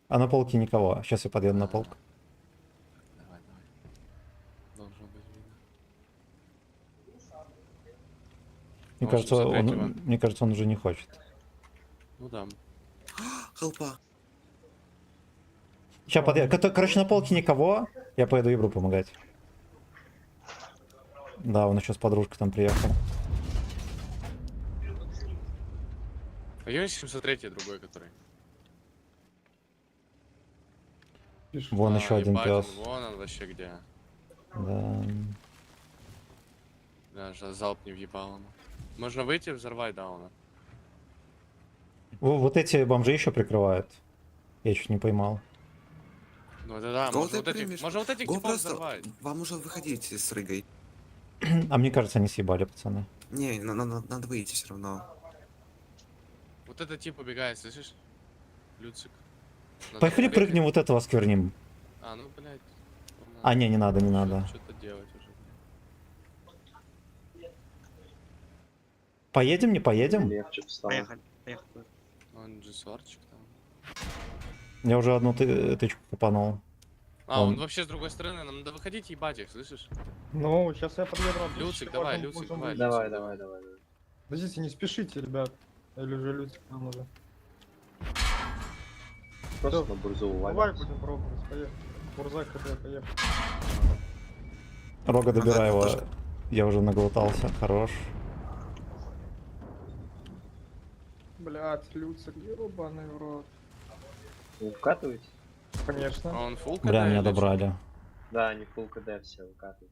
А на полке никого. Сейчас я подъеду на полку. Давай, давай. Должно быть видно. Мне Ну, кажется, 73-го. мне кажется, он уже не хочет. Ну да. Хелпа. Сейчас подъеду. Короче, на полке никого. Я поеду Ибру помогать. Да, он еще с подружкой там приехал. А есть 703 другой, который. Вон А, еще один ебать, пес. Вон он вообще где. Да. Даже залп не въебал ему. Можно выйти, взорвать дауна. Вот эти бомжи еще прикрывают. Я чуть не поймал. Ну это да, Го можно ты вот этих, примешь. можно вот этих Го типов просто... взорвать. Вам уже выходить с рыгой. А мне кажется, они съебали, пацаны. Не, надо выйти все равно. Вот этот тип убегает, слышишь? Люцик. Надо Поехали прыгать. прыгнем, вот этого скверним. А, ну блядь. А, не надо, не надо. Что-то делать уже. Поедем, не поедем? Легче встал. Поехали, поехали. Он джессорчик там. Я уже одну тычку купанул. А, Он- он вообще с другой стороны, нам надо выходить и ебать их, слышишь? Ну, сейчас я подъеду. Люцик, давай, Люцик, давай. Давай, давай. Подождите, не спешите, ребят. Или же Люцик нам уже. Просто на бурзу Давай уваливайся. будем пробовать, поехали. Бурза КД, поехали. Рога, добирай его. тоже. Я уже наглотался. Хорош. Блядь, Люцик, ебаный в рот. Вы вкатываете? Конечно. А он фулл Бля, меня или чё? добрали. Да, они full КД все выкатываются.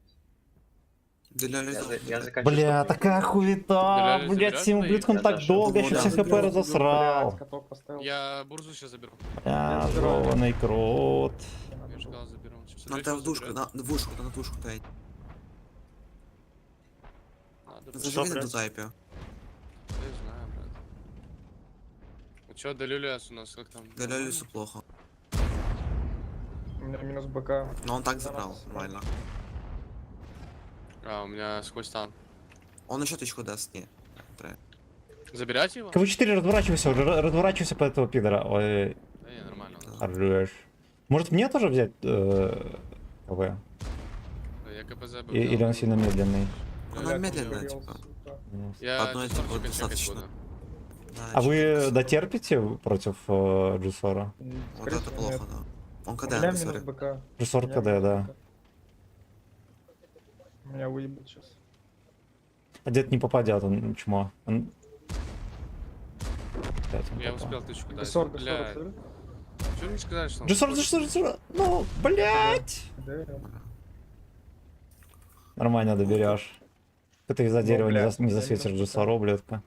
Деля Я закачу. Бля, чтоб не такая хуета. Реально Блять, забирать всем свои? ублюдкам Я так даже долго, думал, еще да. все хп разосрал. Блядь, каток поставил. Я бурзу сейчас заберу. Я жёванный крот. Я ждал, заберу. Сейчас Надо в душку, на двушку, на двушку дать. Зажми на блядь? дузайпе. Я знаю, брат. Ну чё, Делюлиас у нас как там? Деля Люсу плохо. У меня минус БК. Но он так забрал, нормально. А, у меня сквозь стан. Он еще тычку даст, не. Тре. Забирать его? КВ4, разворачивайся уже, разворачивайся по этого пидора. Ой, Да не, нормально. хорош. Может мне тоже взять КВ? Да, я КПЗ бы Или взял. он сильно медленный? Она Блядь, медленная, ugорел, типа. сука. Я Одной Дискорд типа чекать достаточно. буду. Да, А вы чё-то дотерпите против Джусора? Вот Скорее это всего, плохо, нет. да. Он У когда, меня на минус сорі? БК. Джусор У меня КД, минус да. БК. Меня выебут сейчас. А дед не попадет, он чмо. Он... Опять он Я попал. успел тычку дать. Гасор, Бля, гасор, чё не сказать, что он... Джусор! Ну, блять! Нормально доберешь. Ты из-за Ну, дерева не, блядь, не я засветишь минус Джусору, ублюдка.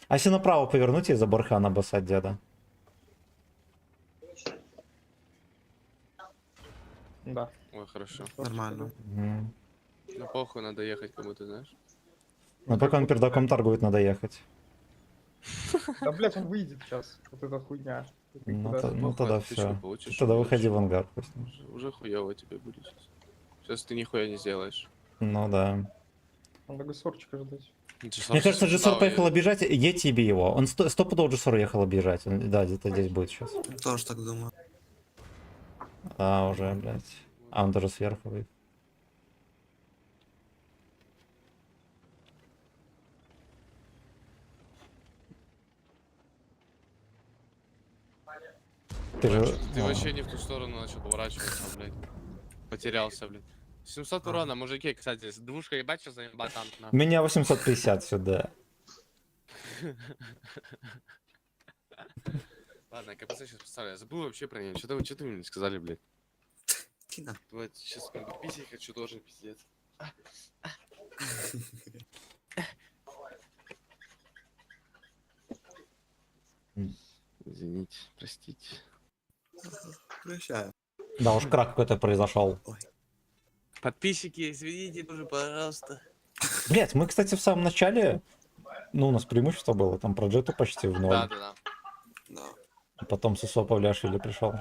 А если направо повернуть и за бархана обоссать деда? Да. Ой, хорошо. Нормально. Мгм. Ну похуй, надо ехать кому-то, знаешь. Ну пока он пердаком торгует, надо ехать. Да, блядь, он выйдет сейчас. Вот эта хуйня. Ты Ну, куда? ну Похуй, тогда тычку все. получишь, Тогда уйдёшь. выходи в ангар. Пусть. Уже хуёво тебе будет сейчас. Сейчас ты нихуя не сделаешь. Ну да. Надо гасорчика ждать. Мне кажется, Джессор поехал уедет. обижать, едь и бей его. Он стопудово Джессор ехал обижать. Да, где-то здесь будет сейчас. Тоже так думаю. А, уже, блядь. А он даже сверху выйдет. Ты же... Ты О. вообще не в ту сторону начал поворачиваться, блядь. Потерялся, блядь. 700 урона, мужики, кстати, с двушкой ебать, что заебал танк, нахуй. Меня 850 сюда. Ладно, КПЦ сейчас поставлю. Я забыл вообще про нее. Что вы мне не сказали, блядь? Тина. Давайте сейчас писать хочу тоже, пиздец. Извините, простите. Прощаю. Да уж крак какой-то произошел. Подписчики, извините тоже, пожалуйста. Блять, мы, кстати, в самом начале, ну, у нас преимущество было, там про джету почти в ноль. Да. Да. А потом Сусо Павляшвили пришел.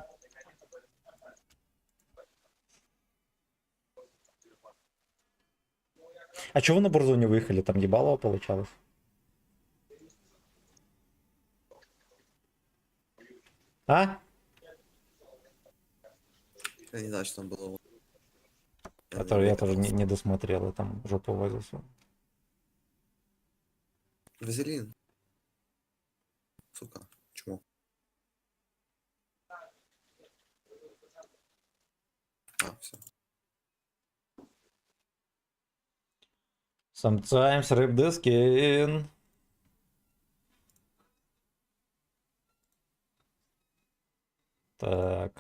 А чего на Бурзу не выехали? Там ебалово получалось. А? Я не знаю, что там было. Я тоже не досмотрел, я там жопу возился. Вазелин. Сука, чмо. А, все. Sometimes rip the skin. Так.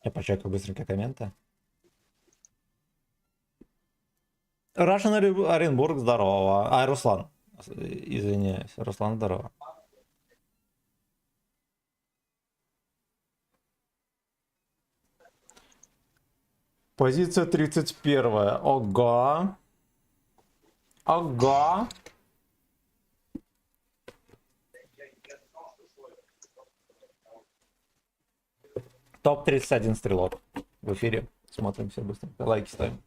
Я почекаю быстренько комменты. Russian Оренбург, здорово. А, Руслан. Извиняюсь, Руслан, здорово. Позиция 31. Ого. Ого. Топ-31 стрелок в эфире. Смотрим все быстренько. Лайки ставим.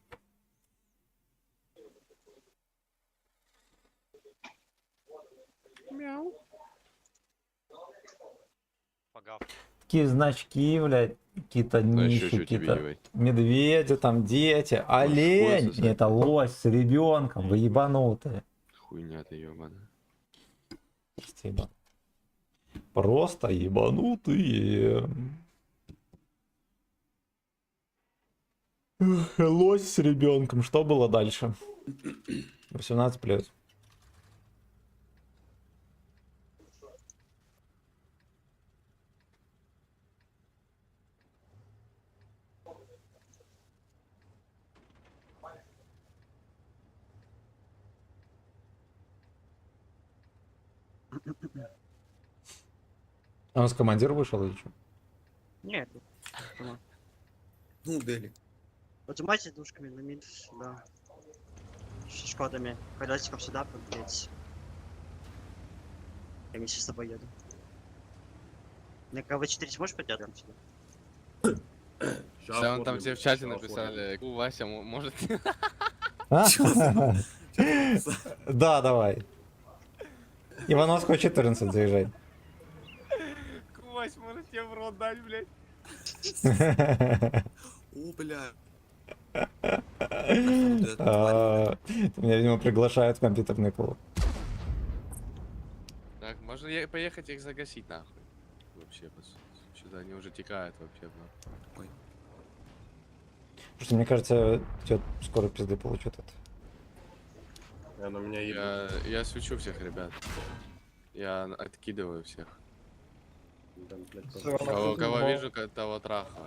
Такие значки, блядь, какие-то нищие, какие-то медведи, там дети, олень, хуй сосать. это лось с ребенком, вы ебанутые. Хуйня ты ебаная. Спасибо. Просто ебанутые. Эх, лось с ребенком. Что было дальше? 18+. А у нас командир вышел или что? Нет. Ну, Дели. Поднимайте душками на мид, да. Шкодами. Колесиком сюда, блять. Я вместе с тобой еду. На КВ-4 сможешь поднять там сюда? Ща Там оформим, тебе в чате ща написали, Вася, может... Да, давай. Ивановского 14 заезжай. Вася, может тебе в рот дать, блядь? О, бля. Меня, видимо, приглашают в компьютерный клуб. Так, можно поехать их загасить нахуй. Вообще, что-то они уже текают вообще. Ой. Слушай, мне кажется, тебя скоро пизды получат это. На меня ебут. Я свечу всех ребят. Я откидываю всех. Да, блядь, Всё, просто. она- Кого Ну, вижу, того трахаю.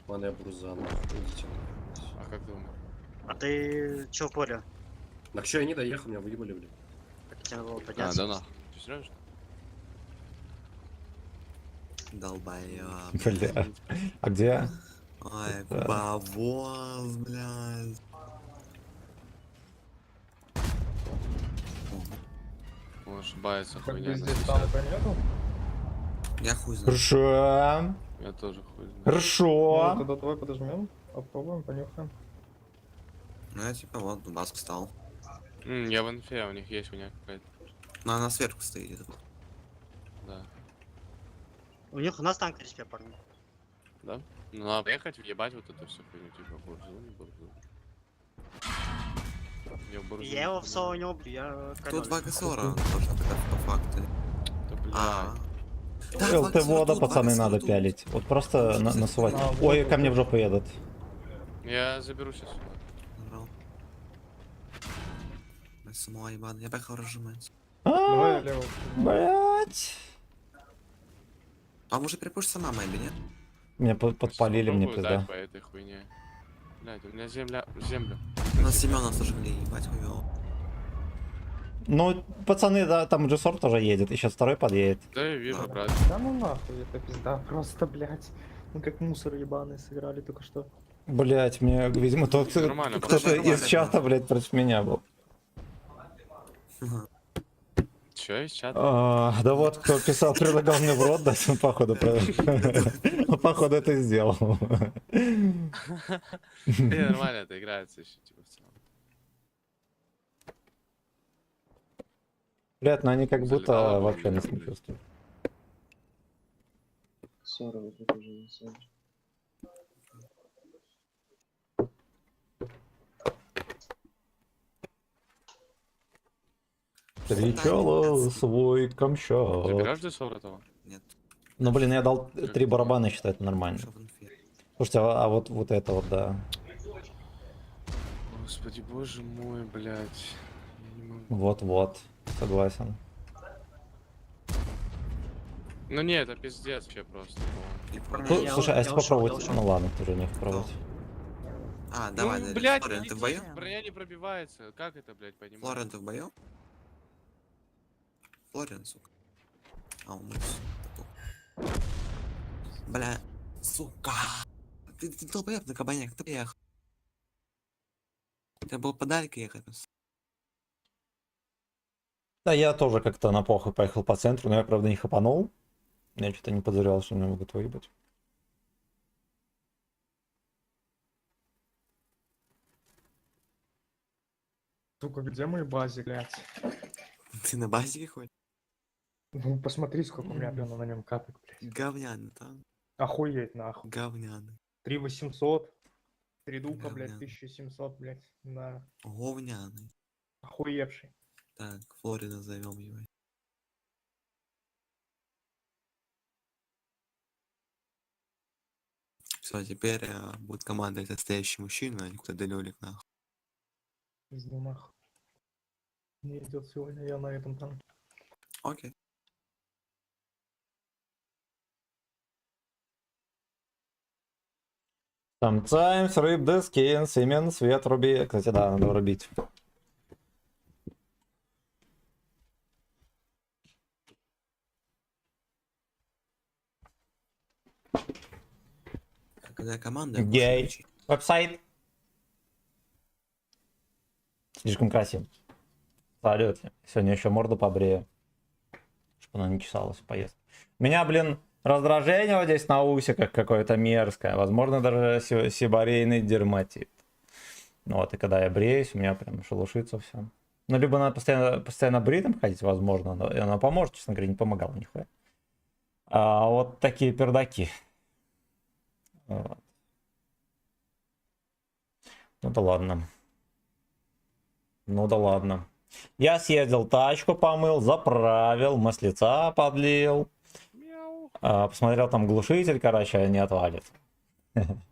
Ебаная бурза, нахуй. Идите нахуй. А как думаешь? А ты чё, Поля? Так что я не доехал, меня выебали, блядь. Так тебе надо было А, подняться. да нахуй. Ты серьезно? Долбоёб. Бля. А где? Ой, Да. бавоз, блядь. Он ошибается, Как хуйня бы на здесь 60. танка нету? Я хуй знаю. Хорошо. Я тоже хуй знаю. Ну, Хорошо. тогда давай подожмем, попробуем, понюхаем. Ну, я типа вот баск стал. Я в инфе, у них есть хуйня какая-то. Но она сверху стоит. это. Да. У нас танк респе, парни. Да? Ну надо поехать, въебать вот эту всю хуйню, типа бурзу, не бурзу. Я бурзу. Я его в соло не убью, я Тут король. 2 косора, тоже тогда по факту. Да, бля. А. ЛТ вода, пацаны, надо пялить. Вот просто насувать. Ой, ко мне в жопу едут. Я заберу сейчас сюда. Набрал. Само ебаный, я поехал разжимать. Давай я А, лево. блять. А может перепушь сама, Мэйби, нет? Меня подпалили, мне Попробую пизда. дать по этой хуйне. Блядь, у меня земля... землю. У нас Семёна сожгли, ебать хуёво. Ну, пацаны, да, там Джессор тоже едет, и сейчас второй подъедет. Да, я вижу, Да. брат. Да ну нахуй, это пизда, просто, блядь. Мы как мусор ебаный сыграли только что. Блять, мне, видимо, тот, Нормально, кто-то нормально, из чата, блять, против меня был. Чё из чата? Да вот, кто писал, предлагал мне в рот дать, он походу, он походу это сделал. Нормально, это играется еще, типа, в целом. Блять, ну они как будто Залетало, вообще блядь, нас не блядь. чувствуют. 40 вот тут уже на самом деле. Встречала свой камчат. Забираешь до 40 этого? Нет, Ну блин, я дал 3 барабана, считаю, это нормально. что в инфе. Слушайте, а вот это вот, да. Господи, боже мой, блядь. Я не могу. Вот-вот, согласен. Ну не, это пиздец вообще просто. по-моему. И Парни, продал. я- Слушай, а если ушёл, попробовать? я ушёл. Ну ладно, тоже не попробовать. А, давай, Ну, Дели. блядь, Флорен, ты в летит, бою? броня не пробивается. Как это, блядь, понимаешь? Флорен, ты в бою? Флорен, сука. А, он мыть. Бля, сука. Ты долбоёб на кабанях, ты поехал. Тебе было подальше ехать. Да, я тоже как-то на похуй поехал по центру, но я, правда, не хапанул. Я что-то не подозревал, что меня могут выебать. Сука, где мои бази, блядь? Ты на базике хоть? Ну, посмотри, сколько у меня прямо на нем каток, блядь. Говняный там. Охуеть, нахуй. Говняный. 3800. Тридуха, блядь, Говняный. 1700, блядь. На Говняный. охуевший. Так, Флорина зовем его. Все, теперь будет команда настоящий мужчина, а не кто-то далёлик, нахуй. Пизду нахуй. Не идет сегодня, я на этом там. Окей. Sometimes rip the skin, Siemens, свет руби. Кстати, да, надо рубить. А когда команда... Гей. Веб-сайт. Слишком красиво. Салют. Сегодня еще морду побрею. Чтобы она не чесалась в поездке. У меня, блин, раздражение вот здесь на усиках какое-то мерзкое. Возможно, даже сибарейный дерматит. Ну вот, и когда я бреюсь, у меня прям шелушится все. Ну, либо надо постоянно бритым ходить, возможно. И оно поможет, честно говоря, не помогало нихуя. А вот такие пердаки. Вот. Ну да ладно. Ну да ладно. Я съездил, тачку помыл, заправил, маслица подлил. Посмотрел там глушитель, короче, не отвалится.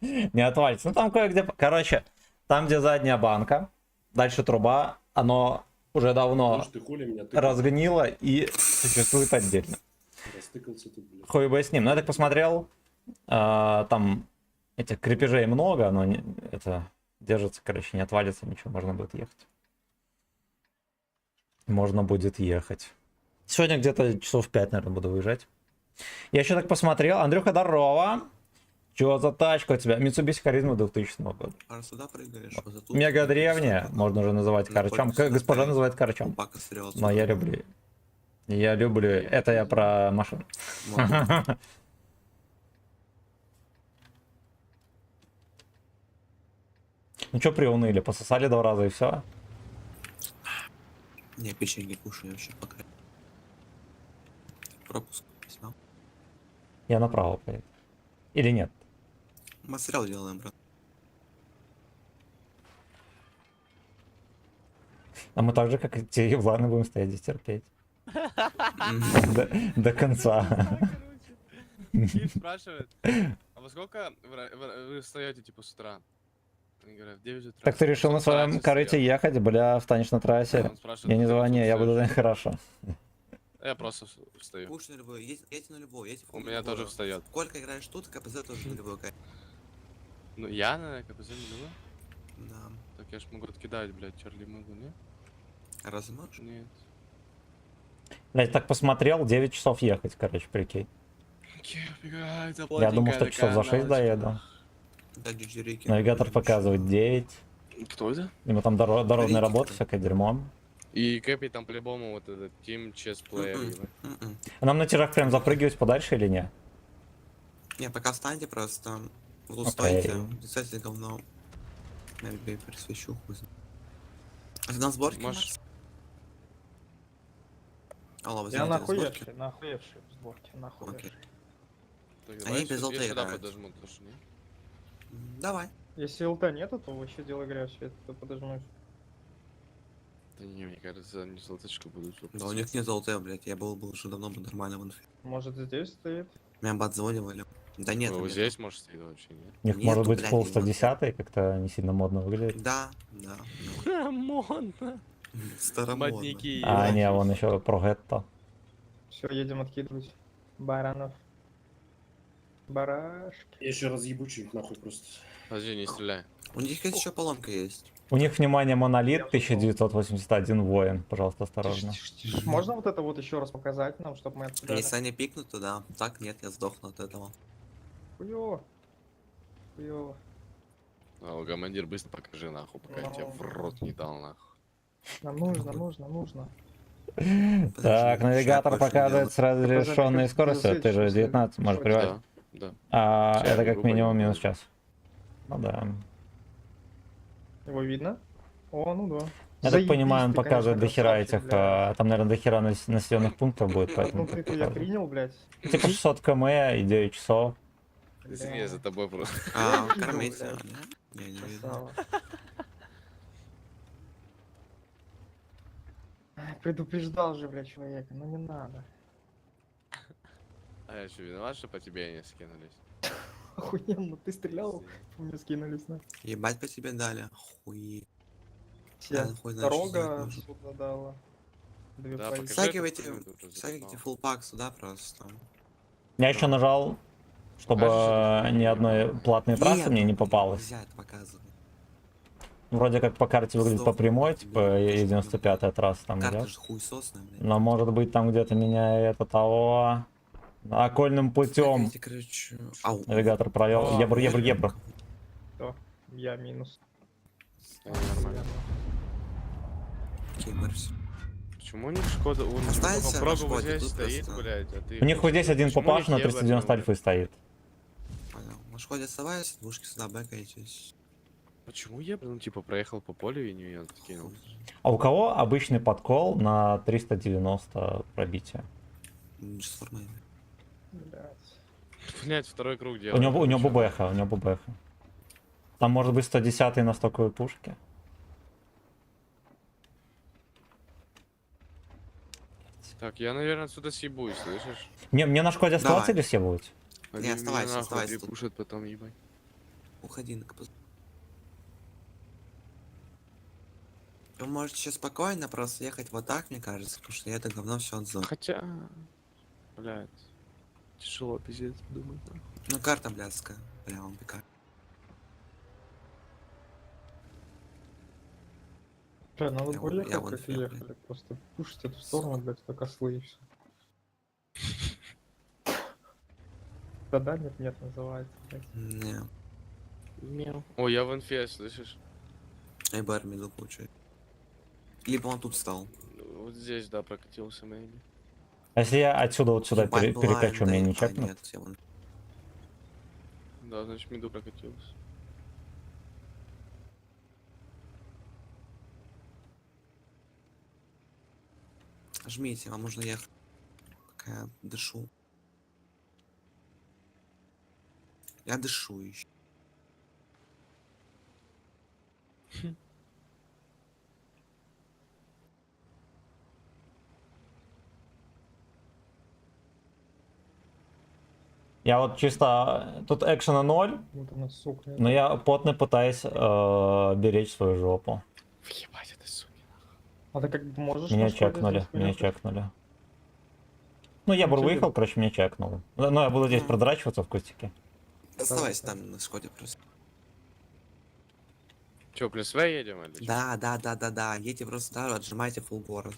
Не отвалится. Ну там кое-где... Короче, там, где задняя банка, дальше труба, оно уже давно Слушай, ты хули меня тыкал? разгнило и существует отдельно. Растыкался тут, блядь. Хуй бы с ним. Но я так посмотрел, там этих крепежей много, но это держится, короче, не отвалится ничего, можно будет ехать. Можно будет ехать. Сегодня где-то часов 5, наверное, буду выезжать. Я еще так посмотрел. Андрюха, здорово. Чего за тачка у тебя? Mitsubishi Charisma 2000 года. А сюда прыгаешь, вот за тут. Мега древняя, можно уже называть карчом. Госпожа называет карчом. Пака стрелял. Но я люблю. Я люблю. Это я про машину. Ну что приуныли? Пососали 2 раза и все? Не, печенье кушаю вообще пока. Пропуск снял. Я направо поеду. Или нет? Материал делаем, брат. А мы так же, как и те ебланы, будем стоять здесь терпеть. До конца. Киев спрашивает, а во сколько вы встаете, типа, с утра? Они говорят, в 9 утра. Так ты решил на своем Трассе корыте встаёт. ехать, бля, встанешь на трассе. Он спрашивает, Я не «Ты звони, я буду встаёшь?» хорошо. Я просто встаю. Кушай на любой, едь на любой, едь У меня тоже встает. Сколько играешь тут, КПЗ тоже на любой кайф. Ну я, наверное, КПЗ не люблю. Да. Так я ж могу откидать, блядь, Чарли могу, не? Разве можешь? Нет. Блять, так посмотрел, 9 часов ехать, короче, прикинь. Я думал, что часов за 6 доеду. Да, джиджирики. Навигатор показывает 9. Кто это? Либо там дорожная Рейки, работа, короче. всякое дерьмо. И Кэпи там по-любому вот этот Team Chess Player. М-м. А нам на тирах прям запрыгивать подальше или не? Не, пока встаньте просто. В Окей. стойте. Кстати, говно. Я тебе присвящу хуй. Это на сборке? Можешь- Макс? Алло, вы Я знаете, на сборке? нахуевший в сборке, нахуевший. Так, Они давай без я ЛТ сюда играют. подожму тоже, не? Давай. Если ЛТ нету, то вообще делай грязь, я это подожмусь. Да не, мне кажется, они золоточку будут. Да у них нет ЛТ, блядь. Я был уже давно бы нормально в инфе. Может здесь стоит? Меня бат заводивали. Да нет. Вот нету. здесь может стоит вообще, нет? У них Нету, может быть блядь, пол не 110, как-то не сильно модно выглядит. Да, да. Модно. Старомодно. Модники. А, не, вон еще про гетто. Все, едем откидывать. Баранов. Барашки. Я еще раз ебучу их нахуй просто. Подожди, не стреляй. У них есть еще поломка есть. У них, внимание, монолит 1981 воин. Пожалуйста, осторожно. Можно вот это вот еще раз показать нам, чтобы мы отсюда... Если они пикнут, то да. Так нет, я сдохну от этого. Хуёво. Хуёво. А, командир, быстро покажи нахуй, пока я тебе в рот не дал нахуй. Нам нужно. Так, навигатор показывает с разрешенной как скоростью. Ты же язык, 19 можешь что привать. Да, да. А Сейчас это я как не минимум выполнил, минус да. час. Ну да. Его видно? О, ну да. Я так Заебись понимаю, он ты, показывает конечно, дохера красавчик, этих, бля. там, наверное, дохера населенных пунктов будет, поэтому... Ну ты я принял, блядь. Типа 600 км и 9 часов. Извини, я за тобой просто. А, видел, кормить. блядь. Не, не видно. Красава. Ай, предупреждал же, блядь, человека, ну не надо. А я что, виноват, что по тебе они скинулись? Охуенно, ты стрелял? Мне скинулись на. Ебать по тебе дали. Хуи. Все. Да, хуй знает, что сделать Дорога можно. сюда дала. Две Да, пойки. покажи. Стягивайте, эту хуйню тут стягивайте записал. full пак сюда просто. Я еще нажал, чтобы Покажешь, ни что одной платной трассы Нет, мне не блин, попалось. Нельзя это показывать. Вроде как по карте выглядит по Сдохну, прямой, блядь, типа блядь. и 95-я трасса там Карта идет. же хуесосная, блядь. Но может быть там где-то меня это того окольным путем Стягивайте, короче. Ау. навигатор провел. А, Ебр. Все, я минус. Да, нормально. Окей, Марс. Почему у них Шкода? Он Останься на попробуй Шкоде, здесь тут стоит, просто- блядь, а ты... У них вот здесь один Почему папаш не на Кевлар 390 не альфы стоит. Понял. На Шкоде оставайся, двушки сюда бэкаетесь. Почему я, ну, типа, проехал по полю и не ее откинул? А у кого обычный подкол на 390 пробития? Сейчас формально. Блядь. Блядь, второй круг У делаю. него короче. бубеха. Там может быть 110 на стоковой пушке. Так, я, наверное, отсюда съебусь, слышишь? Мне на Шкоде оставаться Давай. или съебывать? Не, Они оставайся, меня нахуй оставайся тут. припушат потом, ебать. Уходи на капот. Вы можете сейчас спокойно просто ехать вот так, мне кажется, потому что я это говно все отзову. Хотя... Блядь. Тяжело, пиздец, думать. нахуй. Ну карта блядская. Бля, он пикает. Бля, надо Я более вон- я как вон это фиг, ехали. Просто пушить эту сторону, блядь, только кослы и все. Да-да, нет, называется, блядь. Не. Мяу. Ой, я в инфе, слышишь? Эй, бар миду получает. Либо он тут стал. Вот здесь, да, прокатился мэйби. А если я отсюда вот сюда Ебать, была перекачу, мне не НД. А, чекнут? нет, я вон. Да, значит, миду прокатился. Жмите, вам нужно ехать. Пока я дышу. Я дышу еще. Я вот чисто... Тут экшена 0, Вот она, сука. но я потно пытаюсь беречь свою жопу. Ебать, это суки. А ты как бы можешь Меня на Шкоде чекнули, здесь меня уехать? чекнули. Ну, я бы тебе- выехал, короче, меня чекнули. Но я буду здесь продрачиваться в кустике. Оставайся там на Шкоде просто. Че, плюс В едем или чё? Да. Едьте просто туда, отжимайте фулл город.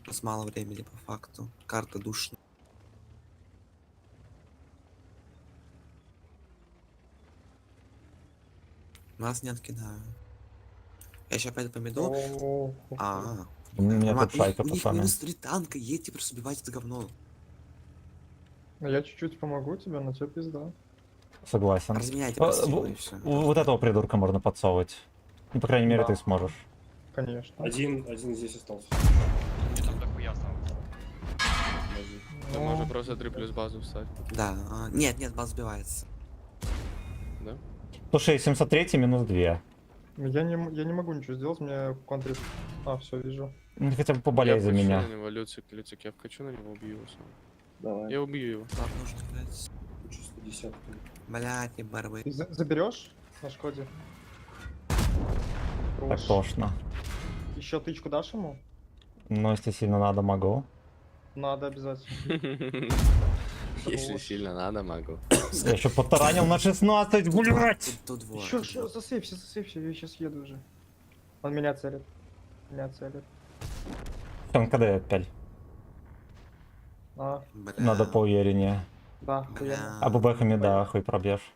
У нас мало времени по факту. Карта душная. Нас не откидаю. Я сейчас пойду по миду. О, А, У меня нормально. тут шайка, У них пацаны. минус 3 танка, едьте просто убивайте это говно. ну я чуть-чуть помогу тебе, но тебе пизда. Согласен. Разменяйте А, просто силу в- и все. Вот этого придурка можно подсовывать. Ну, по крайней мере, Да. ты сможешь. Конечно. Один здесь остался. Да Ну, можно просто 3 плюс базу встать. Да, нет, баз сбивается. Да? Слушай, 703 минус 2. я не могу ничего сделать, мне контрит... А, все, вижу. Ну, хотя бы поболей за меня. на него, Люцик, я вкачу на него, убью его сам. Давай. Я убью его. Так, нужно, блядь. Лучше 110. Блядь, не барбы. Ты заберешь на Шкоде? Так тошно. Еще тычку дашь ему? Но если сильно надо, могу. Надо обязательно. Если Хорош. сильно надо, могу. Я еще потаранил на 16, блядь! Тут двое. Еще, засейвся, я сейчас еду уже. Он меня целит. Там КД опять. А, Бля. Надо поувереннее. да, Бля. охуенно. А ББХами, да, хуй пробьешь.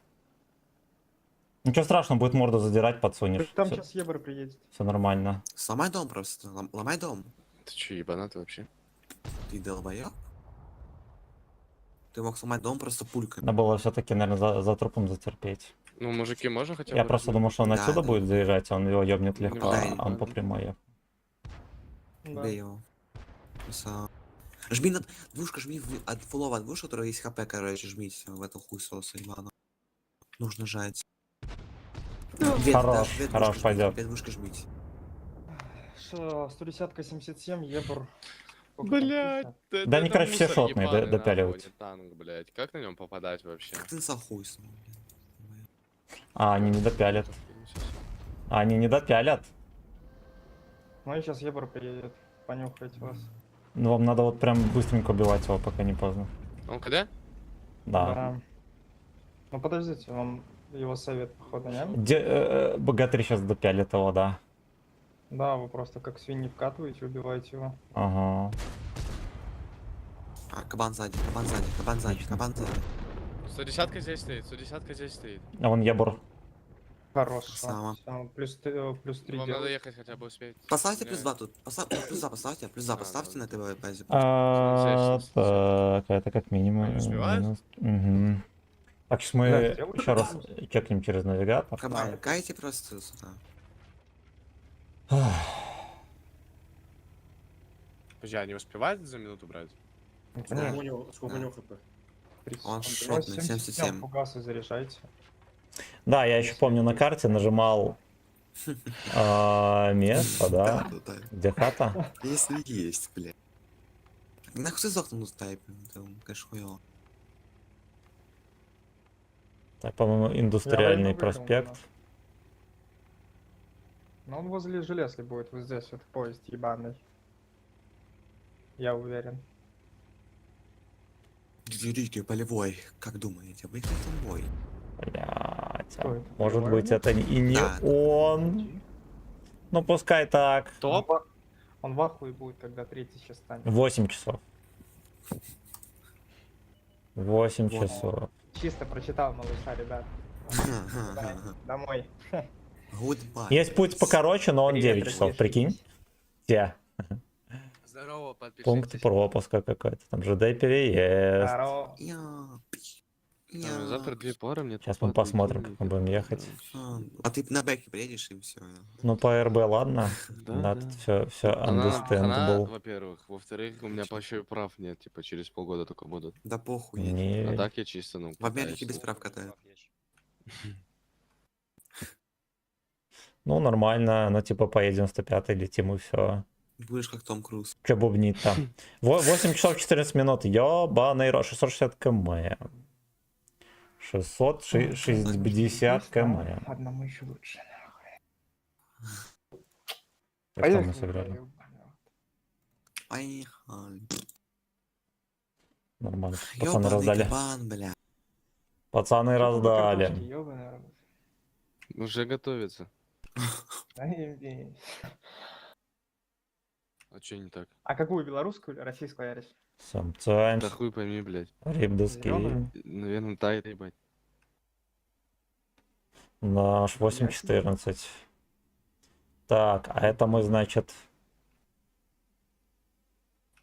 Ничего страшного, будет морду задирать, подсунешь. Там Все сейчас Ебр приедет. нормально. Сломай дом просто. Ломай дом. Ты че, ебанатый вообще? Ты долбоёб? Ты мог сломать дом просто пулькой. Надо было все-таки, наверное, за трупом затерпеть. Ну, мужики, можно хотя бы... Я просто думал, что он Да, отсюда да. будет заезжать, а он его ебнет легко, Да, а он да. по прямой. Да. Бей его. Красава. Жми на... Двушка, жми от фулова двушка, у которой есть хп, короче, жмите в эту хуй соуса, ебану. Нужно жать. Хорош, две хорош, двушки пойдет. жмите, 2 двушки жмите. 110-ка 77, Ебр. Блять, Да они, короче, все шотные, допяливать. танк, блять. Как на нем попадать вообще? Как ты за хуй снова, блин? А, они не допялят. А, они не допялят. Ну и сейчас Ебор приедет понюхать вас. Ну, вам надо вот прям быстренько убивать его, пока не поздно. Он когда? Да. Ну подождите, вам его совет, походу, нет? БГ-3 сейчас допялит его, да. Да, вы просто как свиньи вкатываете, убиваете его. Ага. А, кабан сзади, кабан сзади, кабан сзади, кабан сзади. 110 здесь стоит, 110 здесь стоит. А вон Ебор. Хорошо. Сама. Всё, плюс 3 Вам надо ехать хотя бы успеть. Поставьте плюс Да. 2 тут. Плюс 2 поставьте, плюс 2 А, поставьте да, на ТВ базе. Так, это как минимум. Они успевают? минус. Мгм. Так, сейчас мы Да, сделай еще раз плюс. чекнем через навигатор. Кабан, кайте просто сюда. Подожди, они успевают за минуту брать? Сколько у него хп? Он У шотный, него 77. фугасы заряжайте. Да, я еще помню на карте нажимал место, да, Да. где хата. Если есть, блядь. Нахуй ты сдохнул с тайпом, это, конечно, хуёво. Так, по-моему, индустриальный выиграл, проспект. Но он возле железки будет, вот здесь вот поезд ебаный. Я уверен. Юрий полевой, как думаете, выиграет он бой? Блять, Кто это? может По-моему? быть это и не Да. он. Ну пускай так. Он в ахуе будет, когда третий сейчас станет. 8 часов. 8 Вот. часов. Чисто прочитал малыша, ребят. Домой. Goodbye. Есть путь покороче, но он Привет, 9 часов, братишки. прикинь. Те. Здорово, подпишитесь. Пункт пропуска какой-то. Там ЖД переезд. Здорово. Завтра 2 пары мне. Сейчас мы посмотрим, как мы будем ехать. А ты на бэке приедешь и все. Ну по РБ ладно. Да, Да, да. тут все Она, understandable. во-первых. Во-вторых, у меня еще и прав нет, типа через полгода только будут. Да похуй. А Не, так я чисто, ну, В Америке катаюсь. без прав катают. ну нормально, ну типа поедем 105 летим и все. Будешь как Том Круз. Че бубнить там? 8 часов 14 минут, ёбаный рот, 660 км. 660 км. Ладно, мы еще лучше. Что мы сыграли? Поехали. Нормально. Пацаны Ёбаный раздали. кабан, бля. Пацаны раздали. Картошки, ёбаный рот. Уже готовится. Заебись. А че не так? А какую, белорусскую или российскую ярись? Sometimes. Да хуй пойми, блядь. Рибдоски. Зелёная? Наверное, тает, ебать. Наш 8.14. Так, а это мы, значит...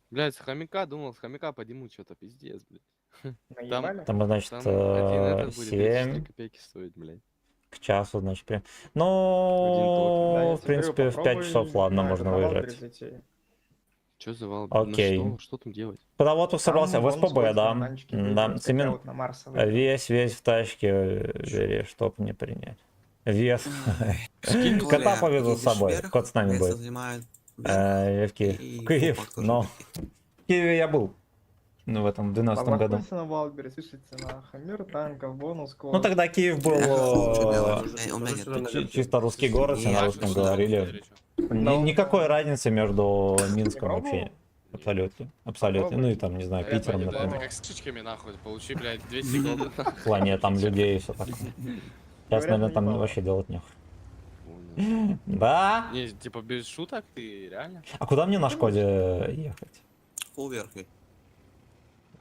Блядь, с хомяка думал, с хомяка поднимут что-то, пиздец, блядь. Наебали? Там мы, значит, Там один этот будет 7 3 копейки стоить, блядь. к часу, значит, прям. Один Ну, Да, я в тебе принципе, говорю, в 5 попробуй часов, ладно, на можно этот завал выезжать. перезайти. Че за вал? Окей. На что там делать? Куда вот собрался? Там В вон СПБ, сколько да. фонтанчики Да, выйдут, цемент. хотя вот на Марс выйдут. Весь в тачке, бери, чтоб не принять. Вес. Ой, Кота Коля, повезу с едешь собой. вверх, Кот с нами место будет. занимает Я в Киев. и В Киев, попа тоже но... вверх. В Киеве я был. Ну, в этом, в 12 году. Побахнуйся на Валбере, слышите, на Хаммер, танков, бонус, Ну, тогда Киев был Чё э, делать? У меня нет. чисто русский город, все Не, на я русском что, говорили. Никакой разницы между Минском вообще. Абсолютно. Абсолютно. Ну и там, не знаю, Питером, Это например. как с птичками, нахуй. Получи, блядь, 200 голов. В плане там людей и все такое. Сейчас, наверное, там наебало. вообще делать нехуй. Да? Не, типа без шуток, ты реально? А куда мне на Шкоде ехать? Фул вверх.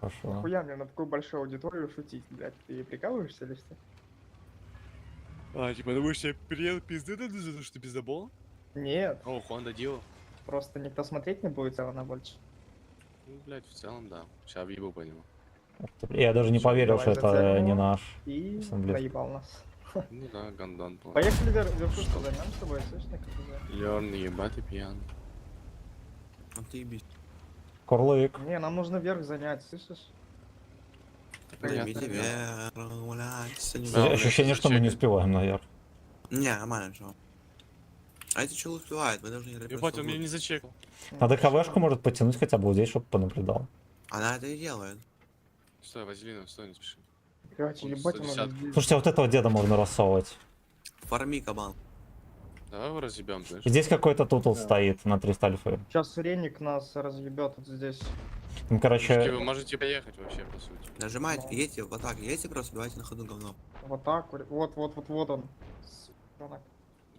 Хорошо. Хуя мне на такую большую аудиторию шутить, блядь, ты прикалываешься или что? А, типа, думаешь, я приел пизды дадут за то, что ты пиздобол? Нет, О, Honda Dio. просто никто смотреть не будет, а она больше. Ну, блядь, в целом, да. Сейчас въебу по нему. Я даже не поверил, что Давай это зацепим не его. наш. И Ассамблея. наебал нас. Ну да, гандон. Поехали верхушку займем с тобой, слышно, как уже? Лёрн, ебать, ты пьян. Отъебись. Курлык. Не, нам нужно верх занять, слышишь? Поднимите вверх, гулять. Да, Ощущение, что мы не зачекай. успеваем наверх. Не, нормально, чё. А эти чё успевают? Вы должны играть Ебать, просто он в меня лоб. не зачекал. Надо ХВшку может потянуть хотя бы вот здесь, чтобы понаблюдал. Она это и делает. Стой, Вазелина, стой, не спеши. Короче, Он ебать, оно 110. везде. Слушайте, вот этого деда можно рассовывать. Фарми кабан. Давай его разъебем, знаешь. Здесь какой-то тутл Да. стоит на 300 альфы. Сейчас Реник нас разъебет вот здесь. Там, Мужики, короче, вы можете поехать вообще, по сути. Нажимайте, едьте, вот так, едьте просто, убивайте на ходу говно. Вот так, вот он. Сука,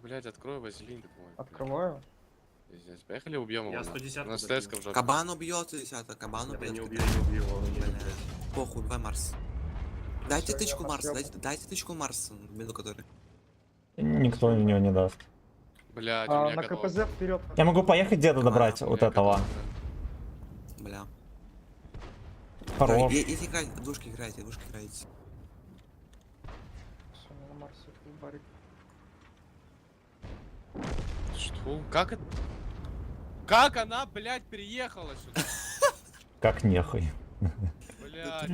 Блять, открой вазелин ты твой. открываю. Пиздец. Поехали убьем его. Я на. 110 У нас закинул. теска в жопе. Кабан убьет, 10 кабан Это убьет. не убью, не убью, он не Бля. убьет. Похуй, давай Марс. Дайте Всё, тычку я Марса, пошёл. дайте тычку Марса, между которой. никто в него не даст. Блять, у А, меня на готов. КПЗ вперед. Я могу поехать деда добрать, У вот меня этого. готов, Бля. Хорош. Если играть, душки играйте, душки играйте. Всё, на Марсе барик. да. Что? Как это? Как она, блять, переехала сюда? Как нехуй. Блять.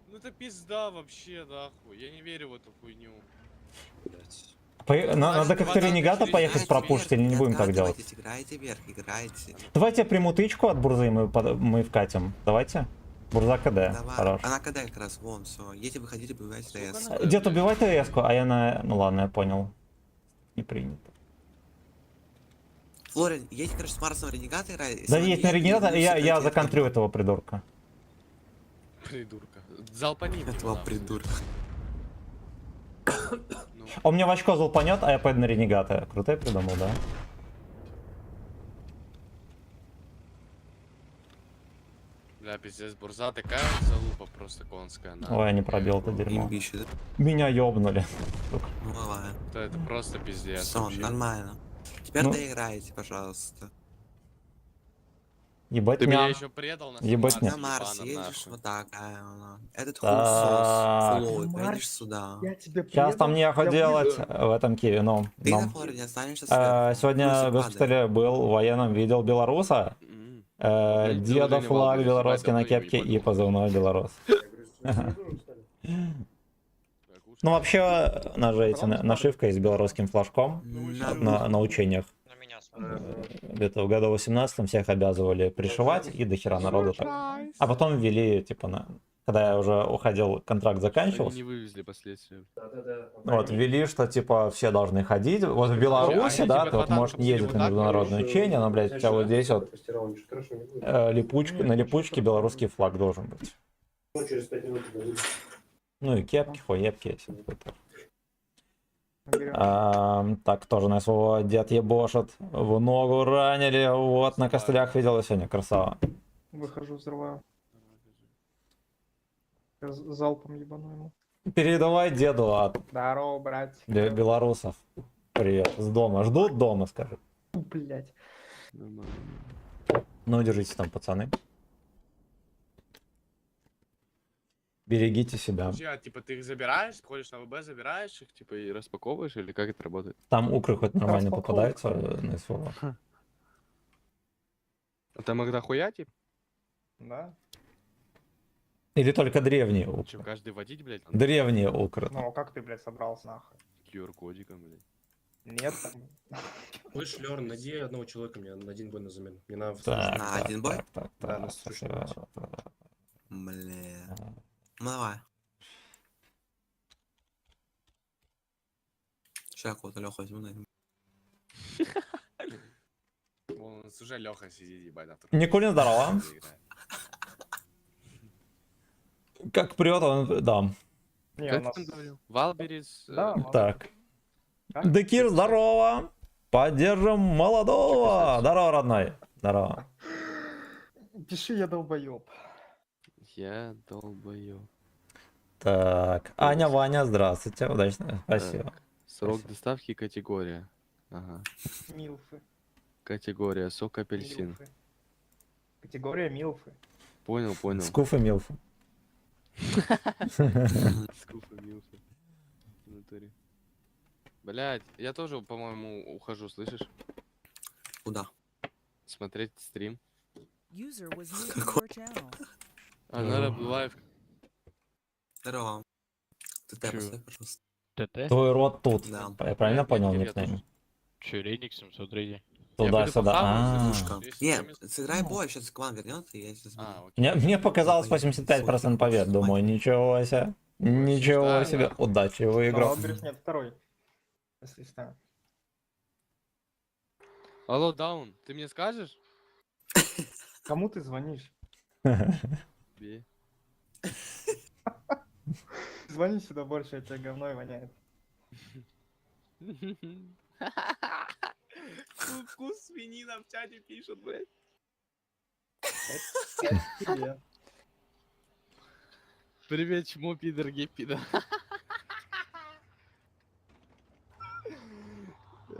Ну это пизда вообще, нахуй. Я не верю в эту хуйню. Блядь. Надо как-то ренегата поехать Играйте пропушить, или не вверх, будем так делать? откатывайтесь, играйте вверх, играйте. Давайте я приму тычку от бурзы, и мы вкатим. Давайте. Бурза КД. Давай. Хорош. Она когда как раз, вон, все. Если вы хотите, убивайте ТС. Сука, Дед, убивай ТС-ку, а я на... Ну ладно, я понял. Не принято. Флорин, едь, короче, с Марсом Ренегата играй. Да едь на ренегата, я законтрю это. этого придурка. Придурка. Залпани. Этого придурка. Ну, Он мне в очко залпанет, а я пойду на ренегата. Круто я придумал, да? бля, пиздец, бурза такая залупа просто конская. на. Ой, я не пробил это дерьмо. Имбище, да? Меня ёбнули. Ну давай. Это просто пиздец. Все, вообще. нормально. Теперь Ну. доиграйте, пожалуйста. Ебать Ты меня меня. еще предал на Ебать Марсе, На Марс ебаном, едешь нахуй. вот так, этот Так. хуесос флой, На поедешь Марсе? сюда. Я тебе Сейчас там предал, нехуй я делать выиграю. в этом Киеве, но... Ты на Флориде останешься Сегодня в Плюсик госпитале был в военном, видел белоруса. Блин, Деда приложение флаг Валберес, белорусский на ебать, давно кепке его и ебать. позывной белорус. Я говорю, что не нужно, что ли? Бля, кушай. Ну вообще, нажите, нашивка с белорусским флажком на учениях. На меня Где-то в году 18 всех обязывали пришивать, и до хера народу так. А потом ввели, типа, когда я уже уходил, контракт Они заканчивался, не вывезли последствия. Да-да-да. вот, ввели, что, типа, все должны ходить. Вот в Беларуси, они, да, типа, ты вот по можешь танкам ездить вот на так, международное Потому что, учение, но, блядь, у тебя вот здесь вот постирал, ничего хорошего не будет. на липучке белорусский флаг должен быть. Ну, через 5 минут это будет. Ну и кепки, хуепки, все это. Берём. Так, тоже на своего дед ебошит. В ногу ранили. Вот, на костылях видел сегодня. Красава. Выхожу, взрываю. Я залпом ебану ему. Передавай деду от Здорово, брать. белорусов. Привет. С дома. Ждут дома, скажи. Блять. Нормально. Ну, держите там, пацаны. Берегите себя. Подожди, а типа ты их забираешь, ходишь на ВБ, забираешь их, типа и распаковываешь, или как это работает? Там укры хоть нормально Распаковка. попадаются на СВО. А там иногда хуя, типа? Да? Или только древние Чем укры. каждый водить, блядь? надо? Древние укры. Ну, как ты, блядь, собрался нахуй? QR-кодиком, блядь. Нет, там... Слышь, Лёрн, найди одного человека мне на один бой на замену. Мне надо Так, На так, один бой? так, так, Да, так, на срочную так, мать. так. Бля. Ну давай. Сейчас кого-то Леху возьму на один. Вон, у нас уже Леха сидит, ебать, на Никулин, здорово. играет. Как прет он, да. Не, у Как ты нас... там говорил? Валберис. Да, Так. Так? Декир, здорово. Поддержим молодого. Здорово, родной. Здорово. Пиши, я долбоёб. Я долбоёб. Так. Аня, Ваня, здравствуйте. Удачно. Спасибо. Так, Срок Спасибо. доставки категория. Ага. Милфы. Категория сок апельсин. Милфы. Категория милфы. Понял, понял. Скуф и Милф. Скуфы, милфы. В натуре. Блядь, я тоже, по-моему, ухожу, слышишь? Куда? Смотреть стрим. Какой? А, надо лайв. Здорово. Ты Чё? поставь, пожалуйста. ТТ? Твой рот тут. Да. Я правильно Нет, понял нет, я никнейм? Че, Реник 703? Туда-сюда. А. Душка. Нет, сыграй бой, сейчас команда вернется, и я сейчас... А, окей. Мне показалось 85% побед. Думаю, ничего себе. Ничего Да, себе, нахуй. удачи в Но игру. Аудерс нет, второй. Если что. Алло, Даун, ты мне скажешь? Кому ты звонишь? Бей. Звони сюда больше, от тебя говно и воняет. Вкус свинина в чате пишут, блядь. Тебе. Привет, чмо, пидор, гей, пидор.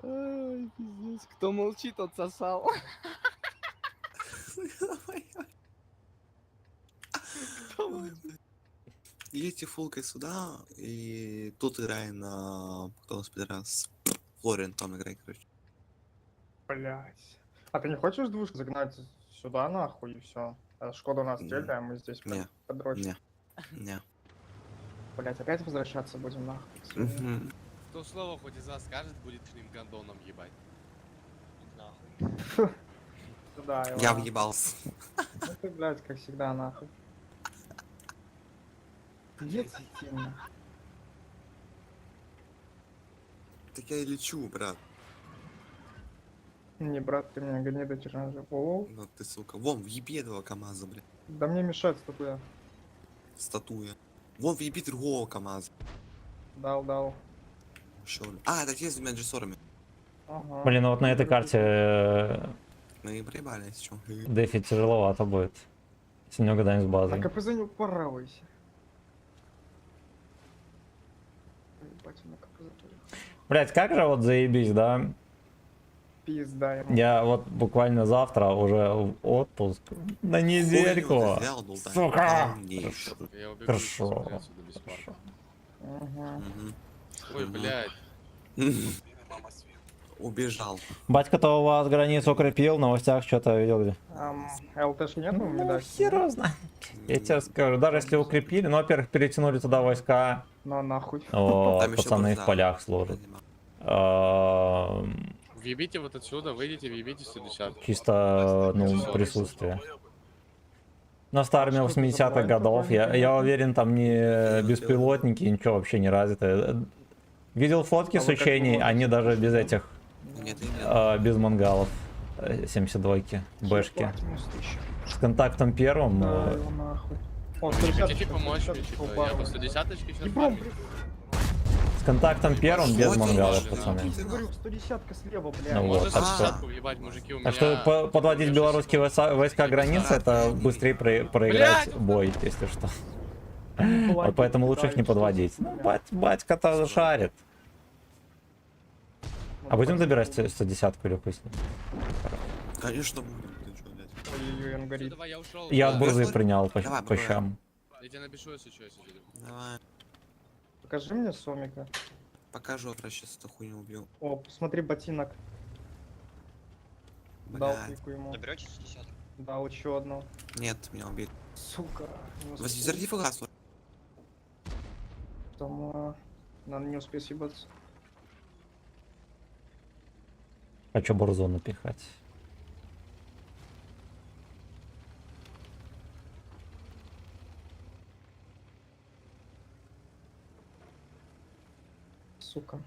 Ай, пиздец. Кто молчит, тот сосал. Кто молчит? Едете фулкой сюда, и тут играй на... Кто у нас пидорас? Флориан там играй, короче. Блять. А ты не хочешь двушку загнать сюда нахуй и все? Шкода у нас стреляет, а мы здесь Не, подрочим. Не. Блять, опять возвращаться будем нахуй. Мгм. Кто слово хоть из вас скажет, будет твоим гондоном ебать. Нахуй. Сюда, его Я нахуй. въебался. Ну ты, блядь, как всегда, нахуй. Нет, Сетина. Так я и лечу, брат. Не, брат, ты меня гони до тиража. О, Ну ты, сука. Вон, въеби этого КамАЗа, блядь. да мне мешает статуя. Статуя. Вон, въеби другого КамАЗа. Дал. Еще. А, это те с двумя джессорами. Ага. Блин, ну вот на этой карте Мы проебались, чё. дефи тяжеловато будет. Если не угадаем с На базой. КПЗ не упоравайся. Ебать, на КПЗ тоже. Блять, как же вот заебись, да? Пизда ему. Я вот буквально завтра уже в отпуск. На Хуй недельку. ты взял, долбай. Сука! Полнейший. Я убегу Хорошо. сейчас, блядь, отсюда бесплатно. Ага. Мгм. Ой, блядь. Убежал. Батька-то у вас границу укрепил, в новостях что-то видел где. ЛТшки нету, Ну, медаль? хер его знает. Я тебе скажу, даже если укрепили, ну, во-первых, перетянули туда войска, Ну нахуй. вот, Там ещё пацаны в груза. полях служат. Въебите вот отсюда, выйдите, въебите 110. Чисто, ну, присутствие. На старыми 80-х годов, я уверен, там не беспилотники, ничего вообще не развито. Видел фотки А с вы как учений, думаете? они даже без этих, Нет, и нет. без мангалов. 72-ки, бэшки. Ебать, минус 1000. С контактом первым, Да, ну, его нахуй. О, Хотите 110-очка, помочь мне, 110-очка типа, я упала. по 110-очке сейчас Ебом, с контактом первым без Вот мангалов, ты, пацаны. нахуй. я говорю, 110-ка слева, блядь. Ну вот, Можно так что- 110-ку въебать, мужики, у меня... Так что подводить белорусские войска границы, это быстрее проиграть бой, если что. Вот поэтому лучше их не подводить. Ну, батька-то шарит. А будем добирать 110-ку или хуй с ним? Конечно, будет. Ты чё, блядь? Ой-ой-ой, он Всё, горит. давай, я ушел. Я от бурзы Давай, принял по давай, по давай. щам. Я тебе напишу, если что, если что. Давай. Покажи мне Сомика. Покажу, я сейчас эту хуйню убью. О, посмотри, ботинок. Дал Блядь. клику ему. Доберетесь 60? Дал еще одну. Нет, меня убит. Сука. не успел. Заряди фугас. Там, надо не успеть съебаться. Хочу бурзу напихать. Сука.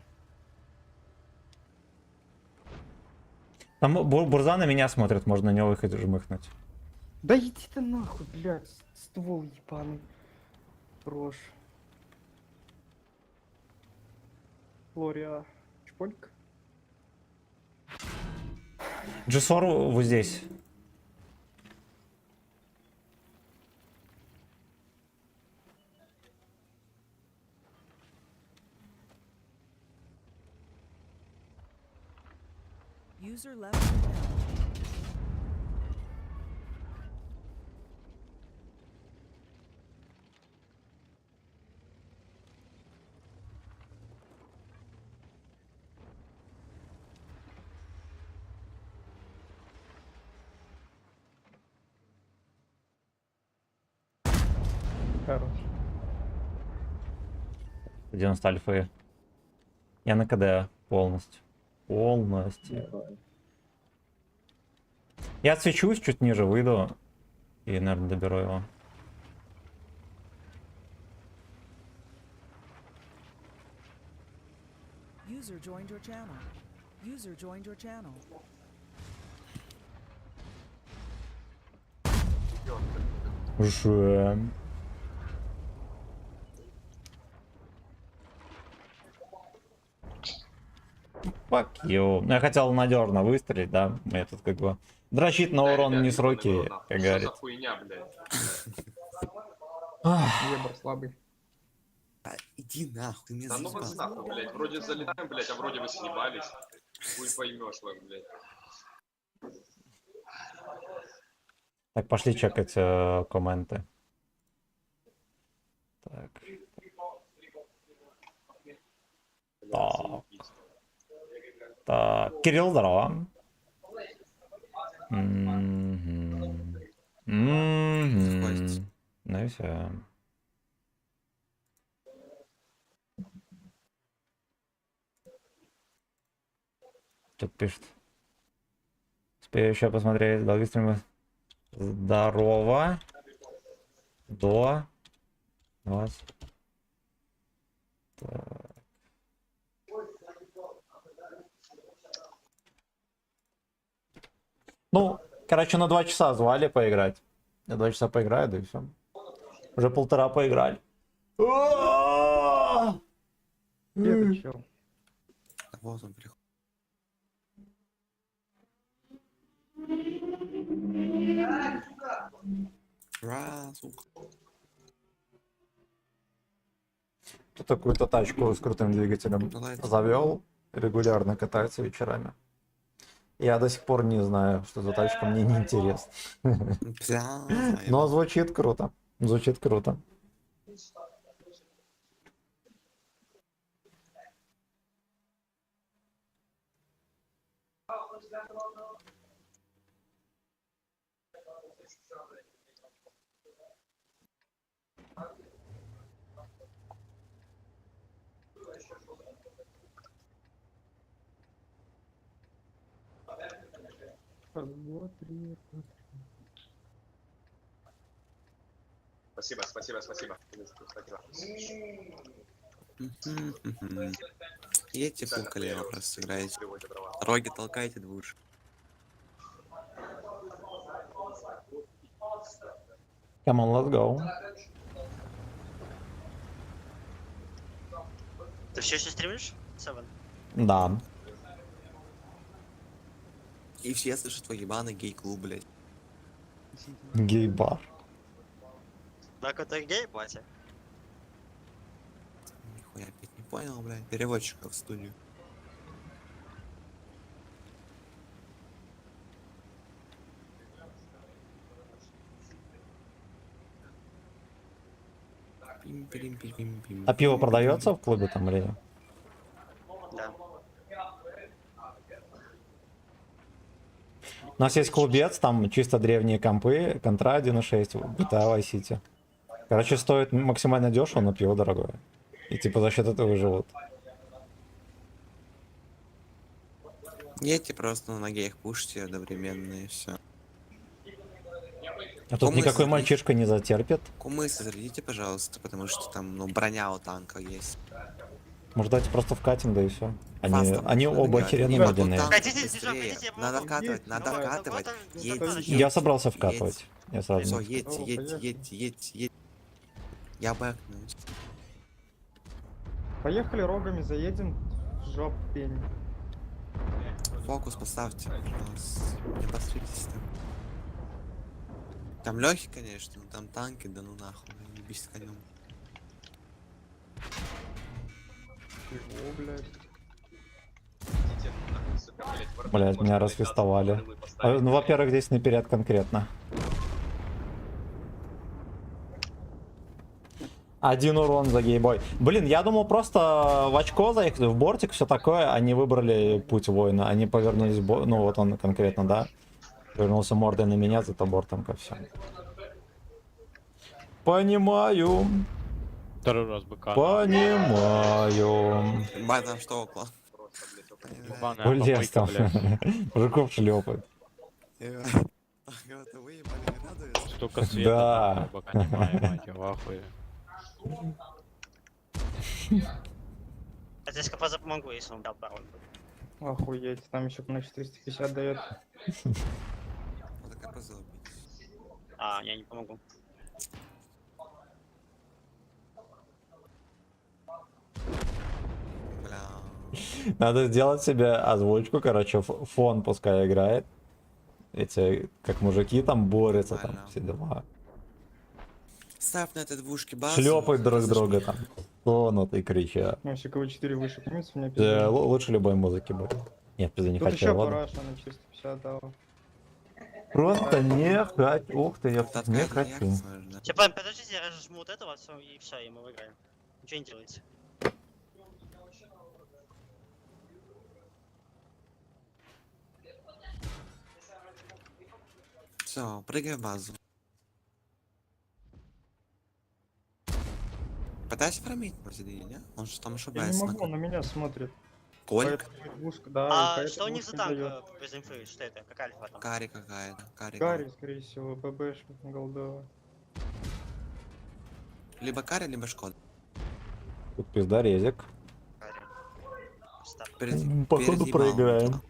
Там бурза на меня смотрит, можно на него выход жмыхнуть. Да иди ты нахуй, блядь, ствол ебаный. Брошь. Флория. Чпольк. Джессор вот здесь. User left your channel. Хорош. 90 альфы. Я на КД полностью. Полностью. Я отсвечусь, чуть ниже выйду. И, наверное, доберу его. User joined your channel. User joined your channel. Уже. Fuck you. Ну, я хотел надежно выстрелить, да? Мне тут как бы дрочит на урон не с руки, как говорится. Вебер слабый. А, иди нахуй, ты меня Да ну вас заебал. нахуй, блядь. Вроде залетаем, блядь, а вроде вы съебались. Хуй поймешь, вы, блядь. Так, пошли чекать комменты. Так. Так. Так. Кирилл, здорово. Мгм. Мгм. Ну и все. Что-то пишет. Успею еще посмотреть долгие стримы. Здорово. До вас. Так. Ну, короче, на 2 часа звали поиграть. Я 2 часа поиграю, да и все. Уже 1,5 поиграли. Где ты чел? Так вот он приходит. Сука. Тут такую-то тачку с крутым двигателем завел, регулярно катается вечерами. Я до сих пор не знаю, что за тачка, мне не интересно. Но звучит круто. Звучит круто. Раз, два, три. Спасибо, спасибо, спасибо. Едьте фул колено просто играете. Роги толкайте двуш. Come on, let's go. Ты все еще стримишь? Севен? Да. И все слышат твой ебаный гей-клуб, блядь. Гей-бар. Да, какой-то гей, платье. Нихуя опять не понял, блядь. Переводчика в студию. Пим-пим-пим-пим-пим. А пиво продается в клубе там или нет? Да. У нас есть клубец, там чисто древние компы, контра 1.6, GTA Vice City. Короче, стоит максимально дешево, но пиво дорогое. И типа за счет этого живут. Едьте просто на ноге их пушите одновременно и все. А тут Кумыс никакой зарядите. мальчишка не затерпит. Кумысы зарядите, пожалуйста, потому что там, ну, броня у танка есть. Может, давайте просто вкатим, да и все. Фастом Они нужно оба играть. охеренно Нет, вот медленные. танк Хотите, быстрее. хотите, я Надо помогу? вкатывать, надо Давай, вкатывать. давай, Едьте, давай. едьте, Я собрался едьте. вкатывать. Я сразу. Все, не- едьте, О, едьте, поехали. едьте, едьте, едьте. Я бэкнусь. Поехали рогами заедем. Жоп пень. Фокус поставьте, пожалуйста. Не постритесь там. Там легкий, конечно, но там танки, да ну нахуй, не бесит конем. Чего, блядь? Блять, меня расфестовали. Ну, во-первых, здесь наперед конкретно. 1 урон за гейбой. Блин, я думал просто в очко заехать, в бортик, все такое. Они выбрали путь воина. Они повернулись, ну вот он конкретно, да. Повернулся мордой на меня, зато бортом ко всем. Понимаю. Второй раз БК. Понимаю. Бать, там что около? Ебаная Улез попойка, там. блядь. Жуков шлепает. Это выебали, не радуется? Столько света, Да. нахуй, пока не мать, я в ахуе. Хотя я КП помогу, если он дал пароль. Охуеть, там еще на 450 дает. Надо КПЗ убить. А, я не помогу. Бля. Надо сделать себе озвучку, короче, фон пускай играет. Эти, как мужики там борются, там Нормально. все дела. Ставь на этой двушке базу. Шлепают друг зажми. друга там. Тонут и кричат. Ну, если КВ4 выше примется, мне Да, пизда. лучше любой музыки будет. Нет, пизда не Тут хочу, еще ладно. параша на 450 дал. Просто не хочу. Ух ты, я Тут не открыто хочу. яхт сможешь, да? Типа, подождите, я жму вот этого, все, и все, и мы выиграем. Ничего не делайте. Все, прыгай в базу. Пытайся промить посередине, не? Он же там Я ошибается. не на могу, он на меня смотрит. Кольк? Поэтому двушка, да, и А поэтому что у них за двушка танк дает. без инфы? Что это? Какая альфа там? Кари какая-то. Кари. Гарри, скорее всего, ББшник голдовый. Либо Кари, либо Шкода. Тут пизда резик. Карри. Став. Походу перед ебалом проиграем. туда.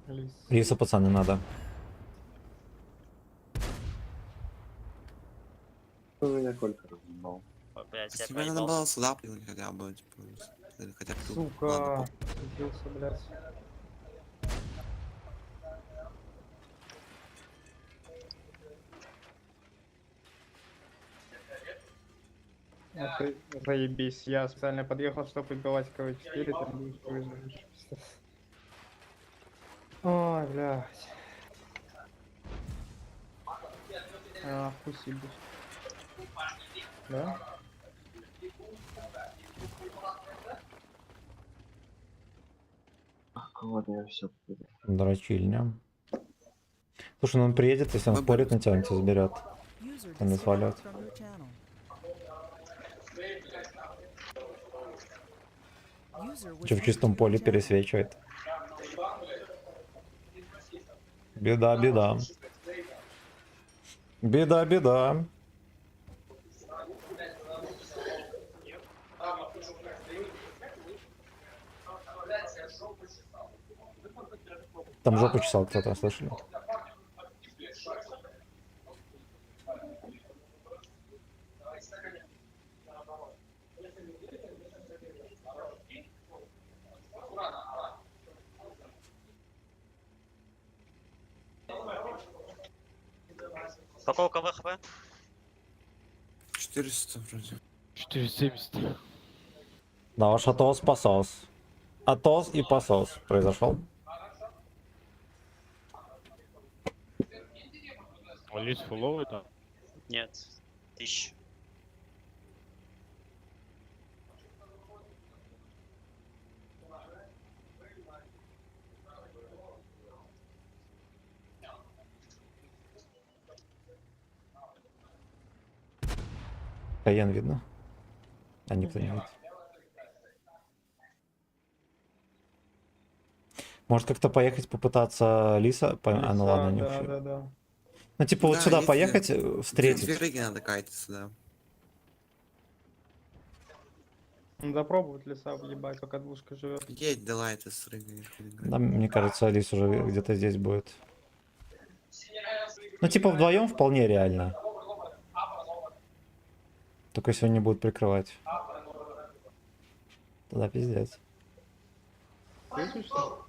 Лис. Риса, пацаны, надо. Ну, меня Колька разъебал. Ой, блядь, я Тебе надо проебался. было сюда прыгнуть хотя бы, типа, или хотя бы тут. Сука, Ладно, светился, блядь. Это заебись, я специально подъехал, чтобы выбивать КВ4, там будешь выживешь. Ой, блядь. А, спасибо. Да? Ладно, я все. Дрочильня. Слушай, ну он приедет, если он Выбор. спорит на тебя, он тебя заберет. User Он не disconnected свалит. from your channel. User was Че в чистом moved to your поле channel. пересвечивает. Беда, беда. Беда, беда. Там жопу чесал кто-то, слышали? Какого КВ ХП? 400 вроде. 470. Да уж, Атос посос. Атос и посос произошел. Лис фуловый там. Нет. 1000. Каен видно? А никто не видит. Может как-то поехать попытаться Лиса? А, ну ладно, не да, вообще. да, да. Ну типа вот Да, сюда если- поехать, Две встретить. рыги надо кайтиться, да. Надо пробовать леса въебать, пока двушка живет. Едь, давай ты с рыгой. Да, мне кажется, Лис уже где-то здесь будет. Ну типа вдвоем вполне реально. Только если он не будет прикрывать. Тогда пиздец. Слышишь, что?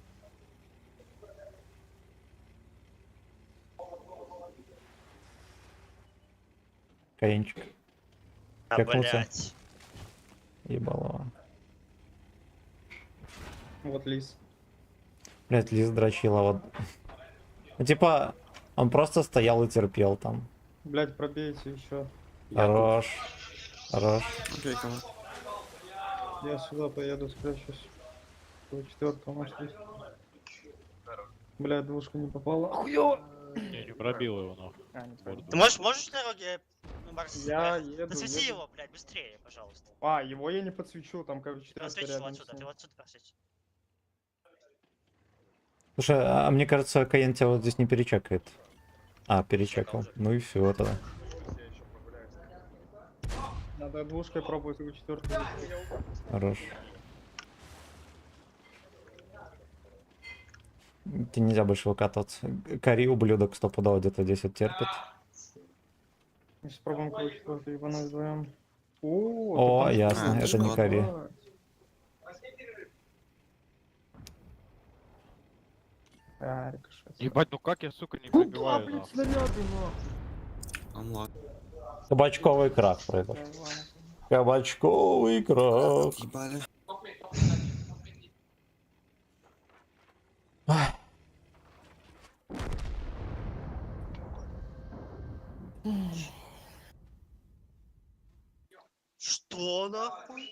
Каенчик. А, Чекнулся. блядь. Ебалово. Вот лис. Блять, Лис дрочила вот. Ну типа, он просто стоял и терпел там. Блять, пробейте еще. Хорош. Хорош. Окей, кого? Я сюда поеду, спрячусь. Четвертого, может, есть. Блять, двушка не попала. Охуёво! Я не пробил его, нахуй. А, не понял. Ты можешь на дороге, ну, Марс, Я еду, Насвети еду. его, блядь, быстрее, пожалуйста. А, его я не подсвечу, там, короче, Ты тряска отсветишь его рядом отсюда, с ты ним. его отсюда просвети. Слушай, а мне кажется, Каен тебя вот здесь не перечекает. А, перечекал. Ну и все тогда. Надо двушкой пробовать свою четвертую. Хорош. Тебе нельзя больше выкатываться. Кори, ублюдок, стопудово где-то 10 терпит. Сейчас пробуем круг четвертую ебануть вдвоем. О, так он ясно, это это не что? кори. Рикошет. Ебать, ну как я, сука, не Куда, пробиваю, блин, нахуй? снаряды, нахуй? Анлак. Кабачковый крах произошел. Кабачковый крах. Ебали. Ах. Что нахуй?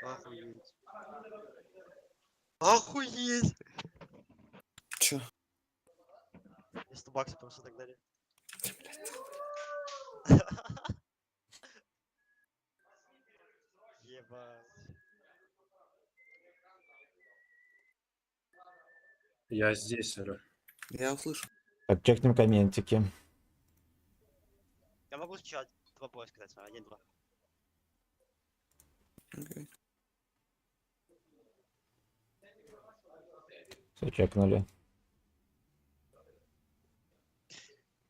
Охуеть. Охуеть! Чё? Мне 100 баксов просто так дали. Ебать. Я здесь, алло. Я услышу. Так, чекнем комментики. Я могу сначала 2 боя сказать, 1-2. Окей. Все, чекнули.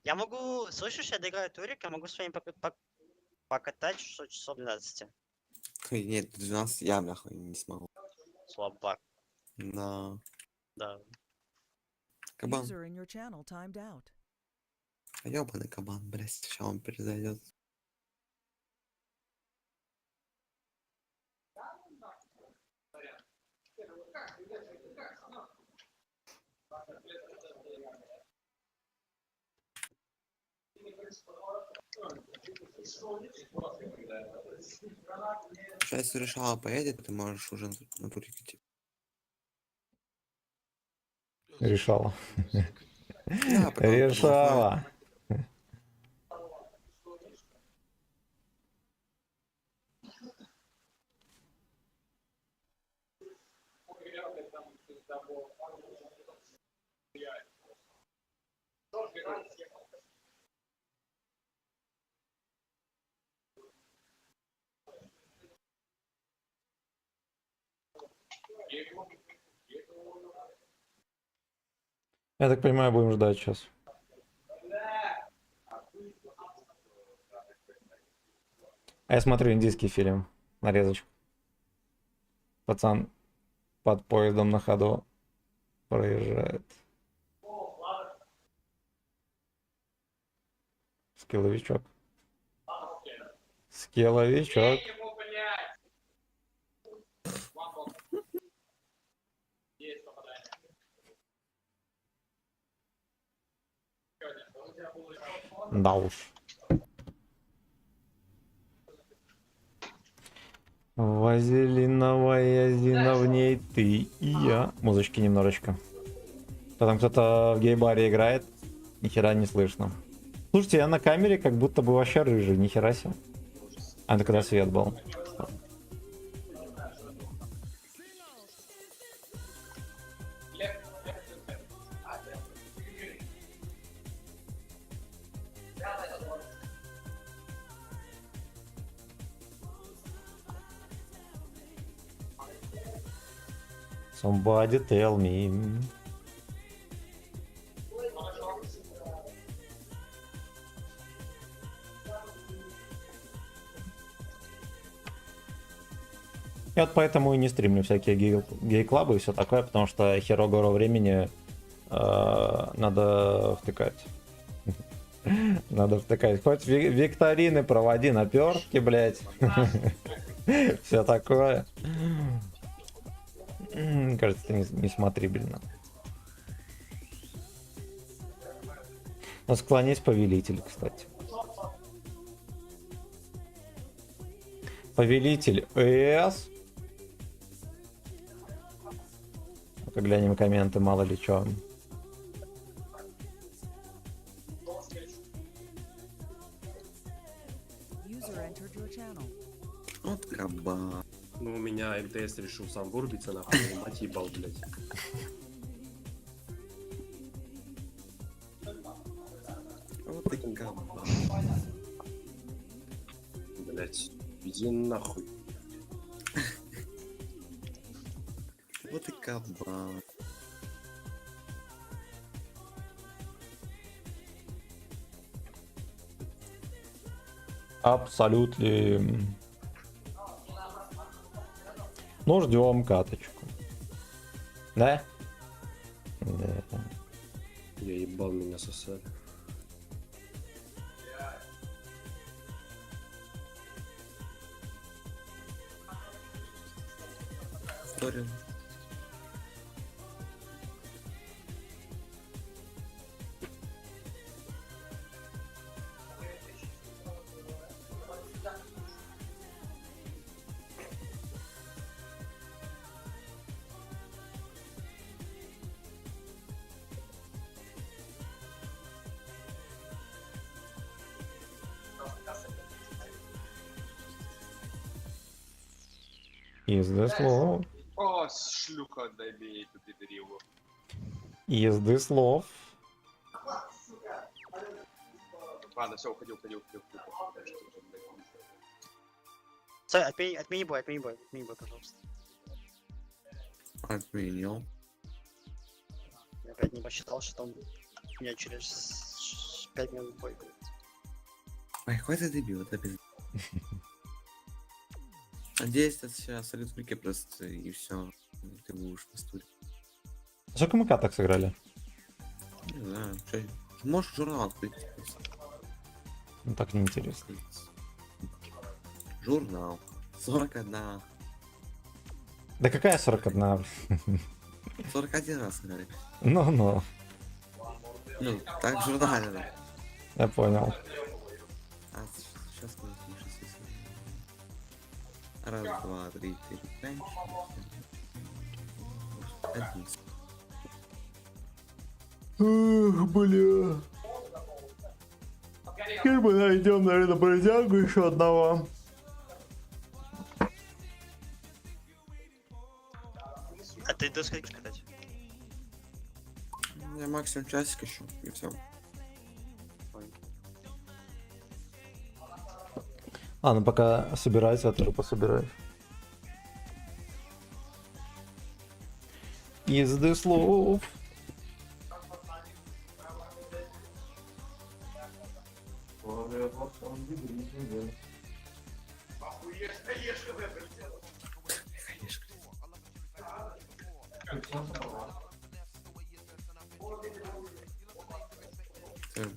Я могу, слышишь, я доиграю турик, я могу с вами покатать 6 часов 12. Нет, 12 я, бляха, не смогу. Слабак, Да. да. Кабан. User in your channel timed out. Ёбаный кабан, блядь, сейчас он произойдет. Сейчас, если решала поедет, ты можешь уже на турик идти. Решала. Да, потом Решала. Я так понимаю, будем ждать сейчас. А я смотрю индийский фильм. Нарезочку. Пацан под поездом на ходу проезжает. Скилловичок. Скилловичок. Да уж. Вазелиновая зина в ней ты и я. Музычки немножечко. Там кто-то в гей-баре играет. Нихера не слышно. Слушайте, я на камере как будто бы вообще рыжий. Нихера себе. А это когда свет был. Somebody tell me. Я вот поэтому и не стримлю всякие гей-клабы и все такое, потому что херо гору времени надо втыкать. Надо втыкать. Хоть викторины проводи, напертки, блядь. Все такое. Кажется, это не смотрибельно. Но склонись, повелитель, кстати. Повелитель С. Ну-ка глянем комменты, мало ли чё. User entered your channel. Вот кабан. Ну, у меня МТС решил сам вырубиться, нахуй, мать ебал, блядь. Вот ты кабан. Блядь, Иди нахуй. Вот и кабан. Абсолютно. Ну, ждем каточку. Да? Да. Я ебал, меня сосали. Торин. Езды слов. О, шлюха, дай мне эту пидорилу. Езды слов. Ладно, все, уходи. Стой, отмени бой, пожалуйста. Отменил. Я опять не посчитал, что там у меня через 5 минут бой будет. Ой, какой ты дебил, это пиздец. Надеюсь, это сейчас республики просто и все. Ты будешь в студии. Сколько мы каток сыграли? Не знаю, что. Можешь журнал открыть просто. Ну, так неинтересно. Журнал. 41. Да какая 41? 41 раз говорили. Ну-ну, Ну, так в журнале, да. я понял. А, сейчас мы напишем. Раз, два, три, четыре, пять, шесть, 11. Эх, бля. Теперь мы найдем, наверное, бродягу еще одного. А ты до скольки катать? Я максимум часик еще, и все. Ладно, пока собирается, я тоже пособираюсь. Езды слов.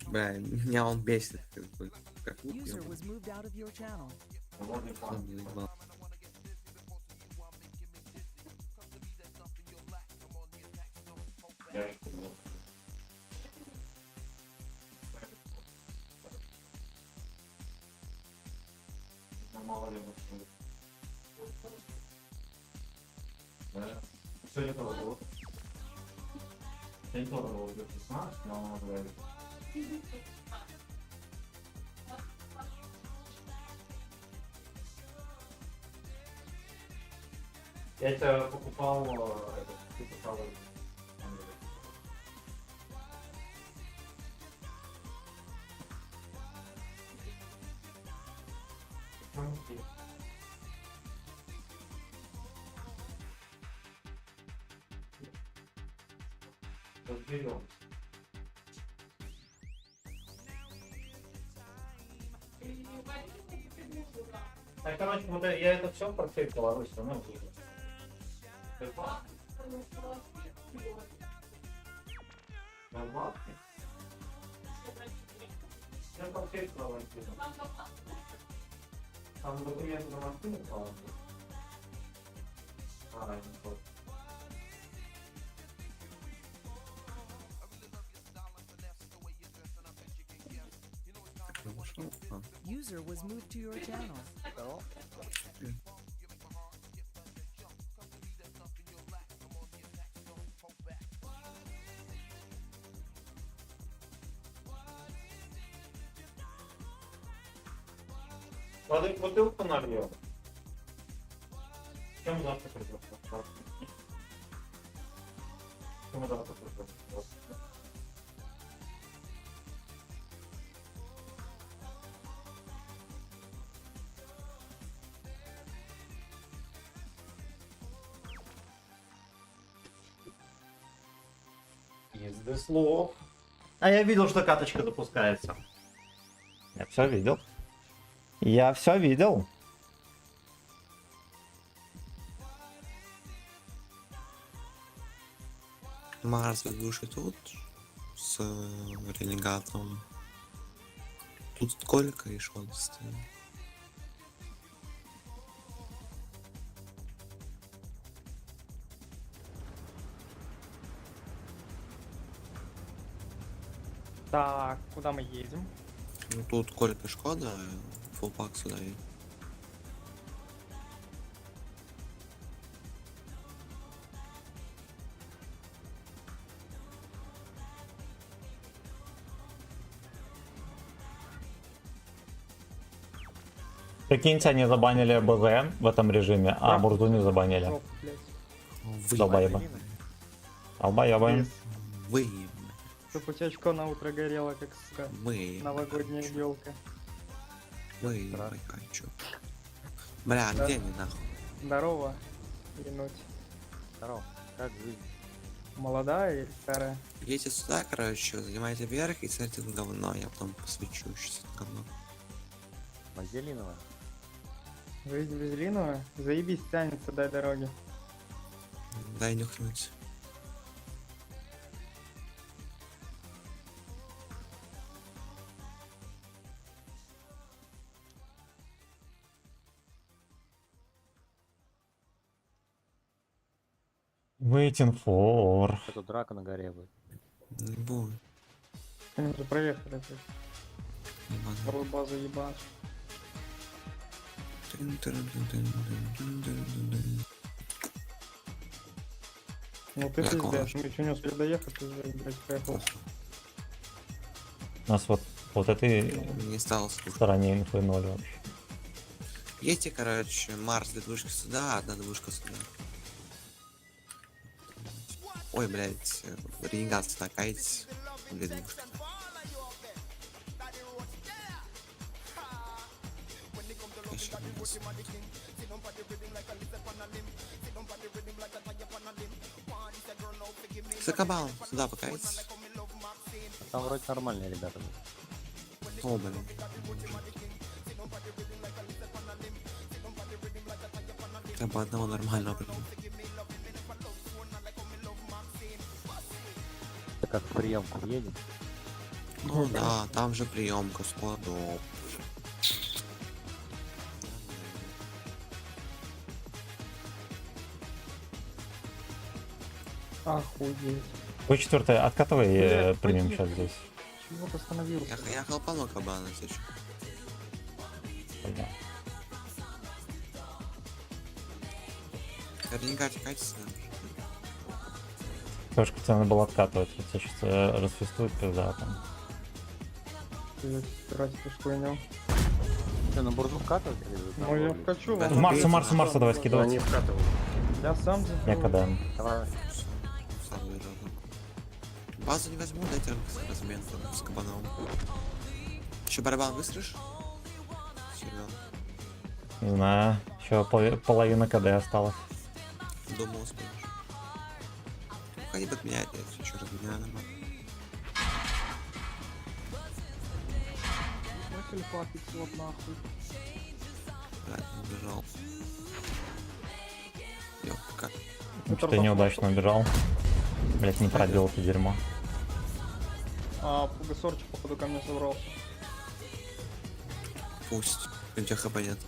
Бля, меня он бесит. Как User was moved out of your channel. он не наебал. Я тебя покупал, разберем. Так, короче, вот я это все в портфель положу, все равно будет. Я портфель положу. Там документы на машину положу. А, не тот. User was moved to your channel. Воды бутылку нальем. Чем завтра придется? Чем завтра придется? Пизды слов. А я видел, что каточка запускается. Я все видел. Я все видел. Марс души тут с ренегатом. Тут сколько и шон стоит. Так, куда мы едем? Ну тут Колька Шкода, фулпак сюда и. Прикиньте, они забанили БЗ в этом режиме, а Да. Мурзу не забанили. Жоп, блядь. Долбоеба. Долбоеба. Yes. Вы. Чтоб у тебя очко на утро горело, как сука. Мы. Новогодняя елка. Вы. Хочу. Бля, Да. где они нахуй? Здорово, Януть. Здорово. Как жизнь? Молодая или старая? Едете сюда, короче, занимайте верх и смотрите на говно. Я потом посвечу сейчас на говно. Вазелиновая. Жизнь безлиновая? Заебись, тянется, дай дороги. Дай нюхнуть. Waiting for. Это драка на горе будет. Не будет. Они уже проехали, то есть. Ебаный. Вторую базу ебашь. Ну ты Я пиздец, конечно. мы еще не успели доехать, ты уже, блядь, проехал. У нас вот этой Не стало слушать. стороне инфы 0 вообще. Едьте, короче, Марс, две двушки сюда, одна двушка сюда. Ой, блядь, ренегат сюда, кайтесь. Две двушки. Еще ренегат сюда. Закабал, сюда покайтесь. Там вроде нормальные ребята. О, блин. Там по одному нормального, блин. Это как в приемку едем. Ну да, там же приемка складов. Охуеть. Вы четвертый, откатывай, Блядь, примем поехали. сейчас здесь. Чего ты остановился? Я хлопану кабана, если что. Бля. Ренегат, кайтесь, да. Кошку тебе надо было откатывать, хотя сейчас расфестует, когда там. Ты стирать эту хуйню. Что, на бурзу вкатывать? Ну я вкачу. Да, В Марса давай скидывать. Они вкатывают. Я сам Я сделаю. когда. Давай. Сам уезжал. Базу не возьму, дайте размен с кабаном. Еще барабан выстришь? Серьезно. Не знаю, еще половина КД осталось. Думал, успеешь. Уходи под меня, я еще раз меня нормально. Начали платить вот нахуй. Блядь, не убежал. Ёп, как? Что-то неудачно убежал. Блять, не пробил это дерьмо. А, пугасорчик, походу, ко мне собрался. Пусть. У тебя хп нет.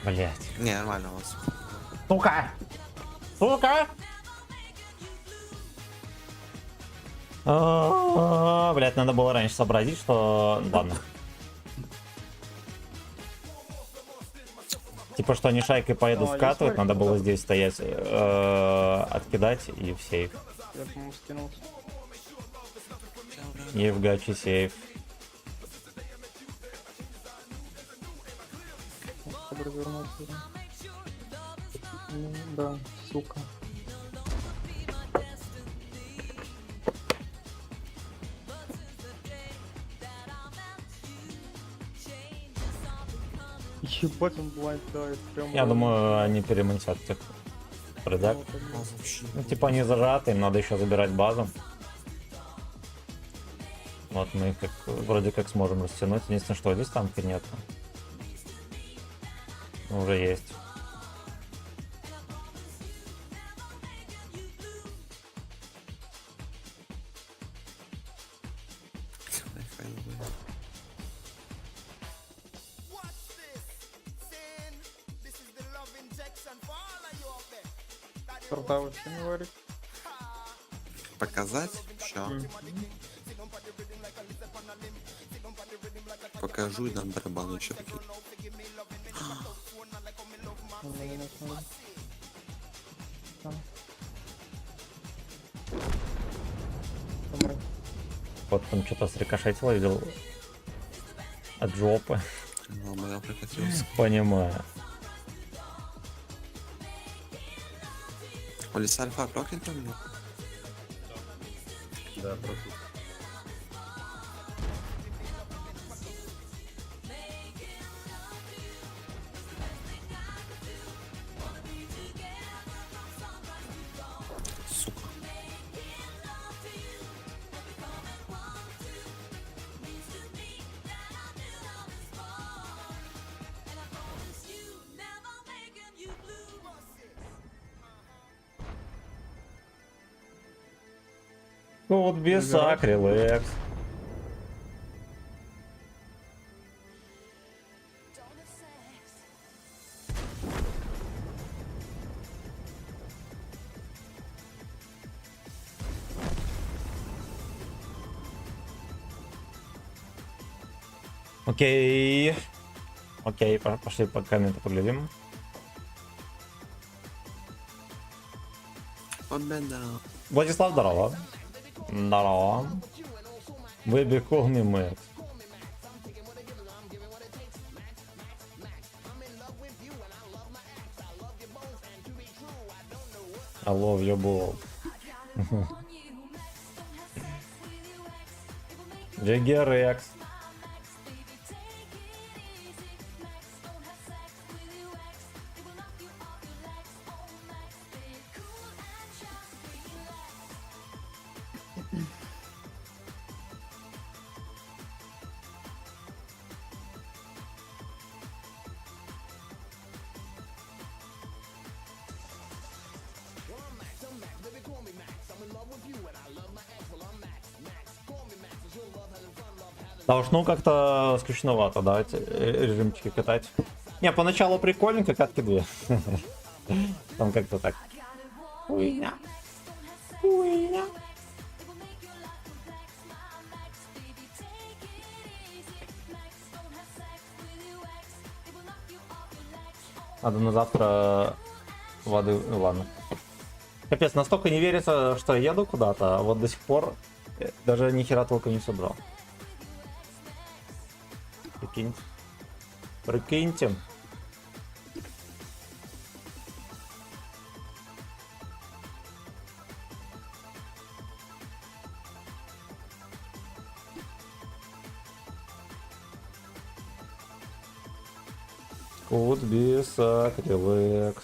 Блять. Не, нормально у вас. Сука! Сука! Блять, надо было раньше сообразить, что... Ладно. Типа, что они шайкой поедут А, вкатывать, есть надо варик, было да? здесь стоять, откидать и в сейф. Я, по-моему, скинулся. И в гачи сейф. Чтобы развернуться. Ну, да, сука. Ебать, он блайнд дает. Прям Я думаю, они перемонтят тех. Предак. Ну, типа они зажаты, им надо еще забирать базу. Вот мы их как, вроде как сможем растянуть. Единственное, что здесь танка нет. Ну, уже есть. Круто очень, Варик. Показать? Все. Покажу и дам барабан еще такие. Вот там что-то срикошетило, видел. От жопы. Ну, моя прокатился. Понимаю. Полис Альфа проклят по мне? Да, просто. Сука. Ну вот без сак, релакс. Окей. Окей, пошли по комменты поглядим. Победа. Владислав, здорово. Здорово. Выбегу мимо. I love you both. Джиггерекс. Да уж, ну как-то скучновато, давайте режимчики катать. Не, поначалу прикольненько, катки 2. Там как-то так. Хуйня. Хуйня. Надо на завтра воды, ну ладно. Капец, настолько не верится, что я еду куда-то, а вот до сих пор даже ни хера толком не собрал. Прикиньте. Прикиньте. Код без акрилекс.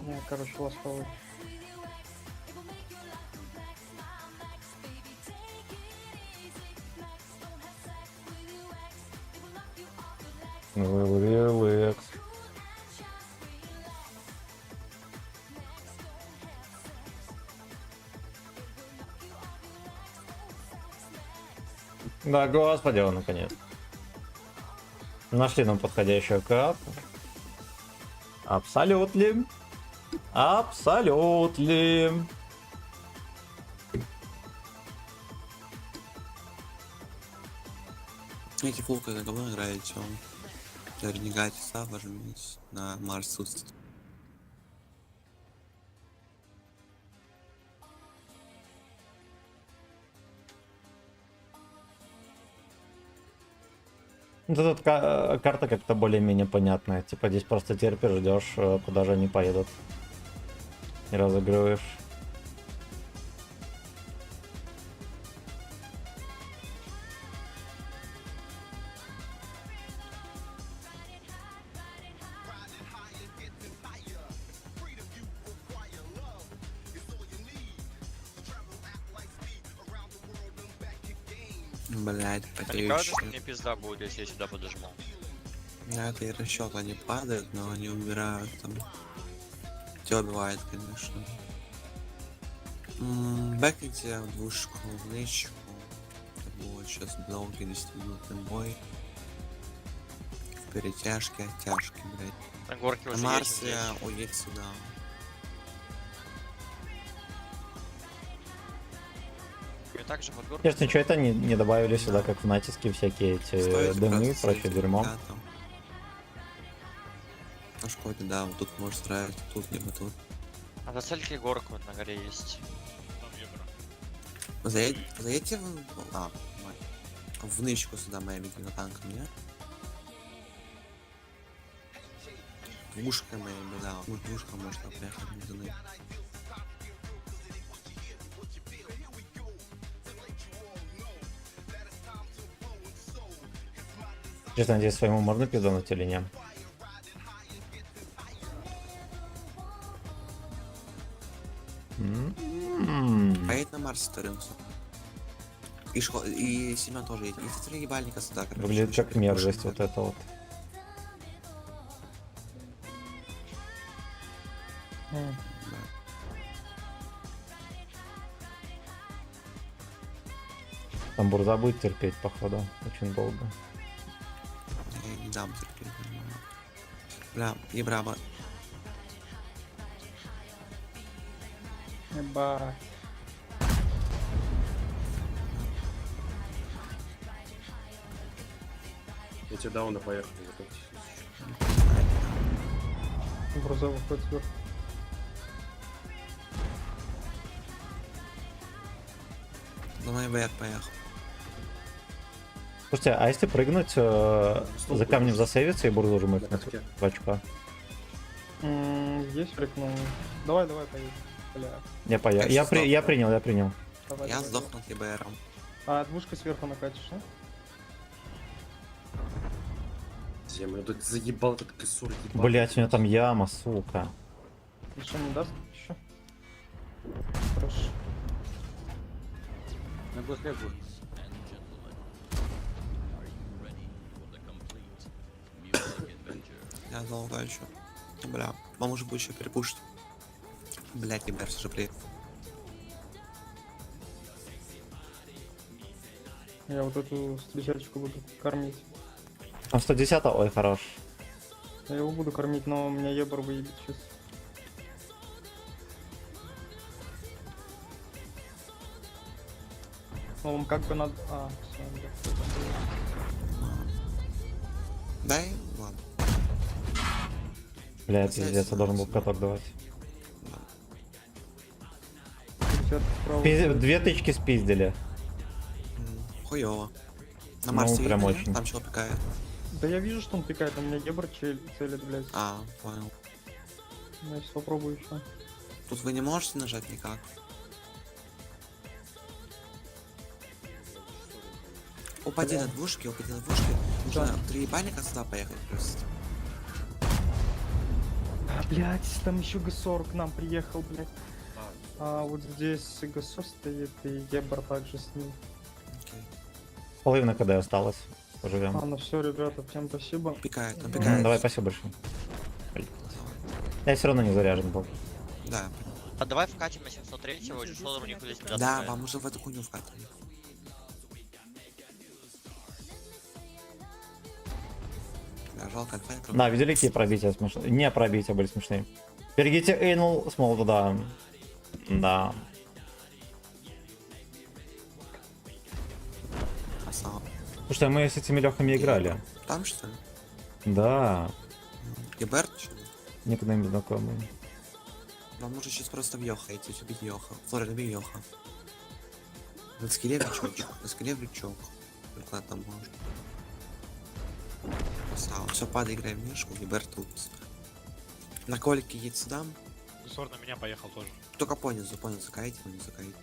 Я, короче, ласковый. Релакс. Да, господи, он наконец. Нашли нам подходящую карту. Абсолютно. Абсолютно. Эти фулка на кого играете? Ренегате Саважмись на Марс. Ну, тут карта как-то более-менее понятная. Типа здесь просто терпишь, ждешь, куда же они поедут. И разыгрываешь. Блять, А не потею кажется, что чуть. мне пизда будет, если я сюда подожму? На этой расчет они падают, но они умирают там. Тебя убивает, конечно. Бэкните в двушку, в нычку. Это будет сейчас долгий 10-минутный бой. В перетяжке, оттяжке, блять. На горке На уже Марсе едем уедь сюда. здесь. И также под горку. Конечно, что это не добавили сюда, как в натиске, всякие эти Стоит дымы и просто прочее сейф, дерьмо. да, там. На шкоде, да, вот тут можешь строить, тут либо тут. А зацельте горку вот на горе есть. Заедьте в... в нычку сюда, моя на танком, не? Двушка моя, да, двушка может приехать между нами. Честно, надеюсь, своему можно пиздануть или нет? Поедет на Марс Торренсу. И Семен тоже едет. И три ебальника сюда, короче. Выглядит как вообще мерзость прикольно. вот это вот. М. Там бурза будет терпеть, походу, очень долго. Я не дам терпеть. Бля, ебраба. Еба. Эти дауны поехали. готовьтесь. Бруза выходит сверху. Ну, на ИБР поехал. Слушайте, а если прыгнуть за камнем засейвиться и бурзу жмыкнуть Катке. в очко? Есть фрик, ну... Давай, поедем. Бля. Я принял. Давай, Я давай, сдохну от ИБРом. давай. А двушкой сверху накатишь, да? Землю, тут заебал этот косур, ебал. Блять, у меня там яма, сука. Еще не даст? Еще? Хорошо. Я долго еще. Бля, вам уже будет еще перепушить. Блять, ИБР все же приехал. Я вот эту встречачку буду кормить. Там 110, ой, хорош. Я его буду кормить, но меня ебар выебет сейчас. Ну, он как бы надо... А, все, Дай, ладно. Бля, пиздец, я должен был каток давать. Две тычки спиздили. Хуёво. На Ну, Марсе прям видно, очень. там чего пикает. Да я вижу, что он пикает, но у меня ебар целит, блядь. А, понял. Я сейчас попробую еще. Тут вы не можете нажать никак. Упади на двушки, Нужно три ебальника сюда поехать просто. Блять, там еще ГСОР к нам приехал, блять. А вот здесь ГСОР стоит, и ебар также с ним. Окей. Половина КД осталось. Поживем. А, ну все, ребята, всем спасибо. Пикает, он Ну, пикает. давай, спасибо большое. Я все равно не заряжен был. Да, А давай вкатим на 703-го, и шелдер у них здесь не да, вам уже в эту хуйню вкатывали. Да, жалко альфа. Да, видели, какие пробития смешные? Не пробития были смешные. Берегите Эйнл с молода, да. Да. Красава. Слушай, мы с этими легками играли. Там что ли? Да. ЕБР что ли? Никогда не знакомые. Вам нужно сейчас просто в Йоха идти, убить Йоха. Флорид, убей Йоха. На скеле брючок, на скеле брючок. Только там можно. Красава. Все, падай, играй в мишку, Ебер тут. На колике едь сюда. Сор на меня поехал тоже. Только понизу, кайте, понизу кайте.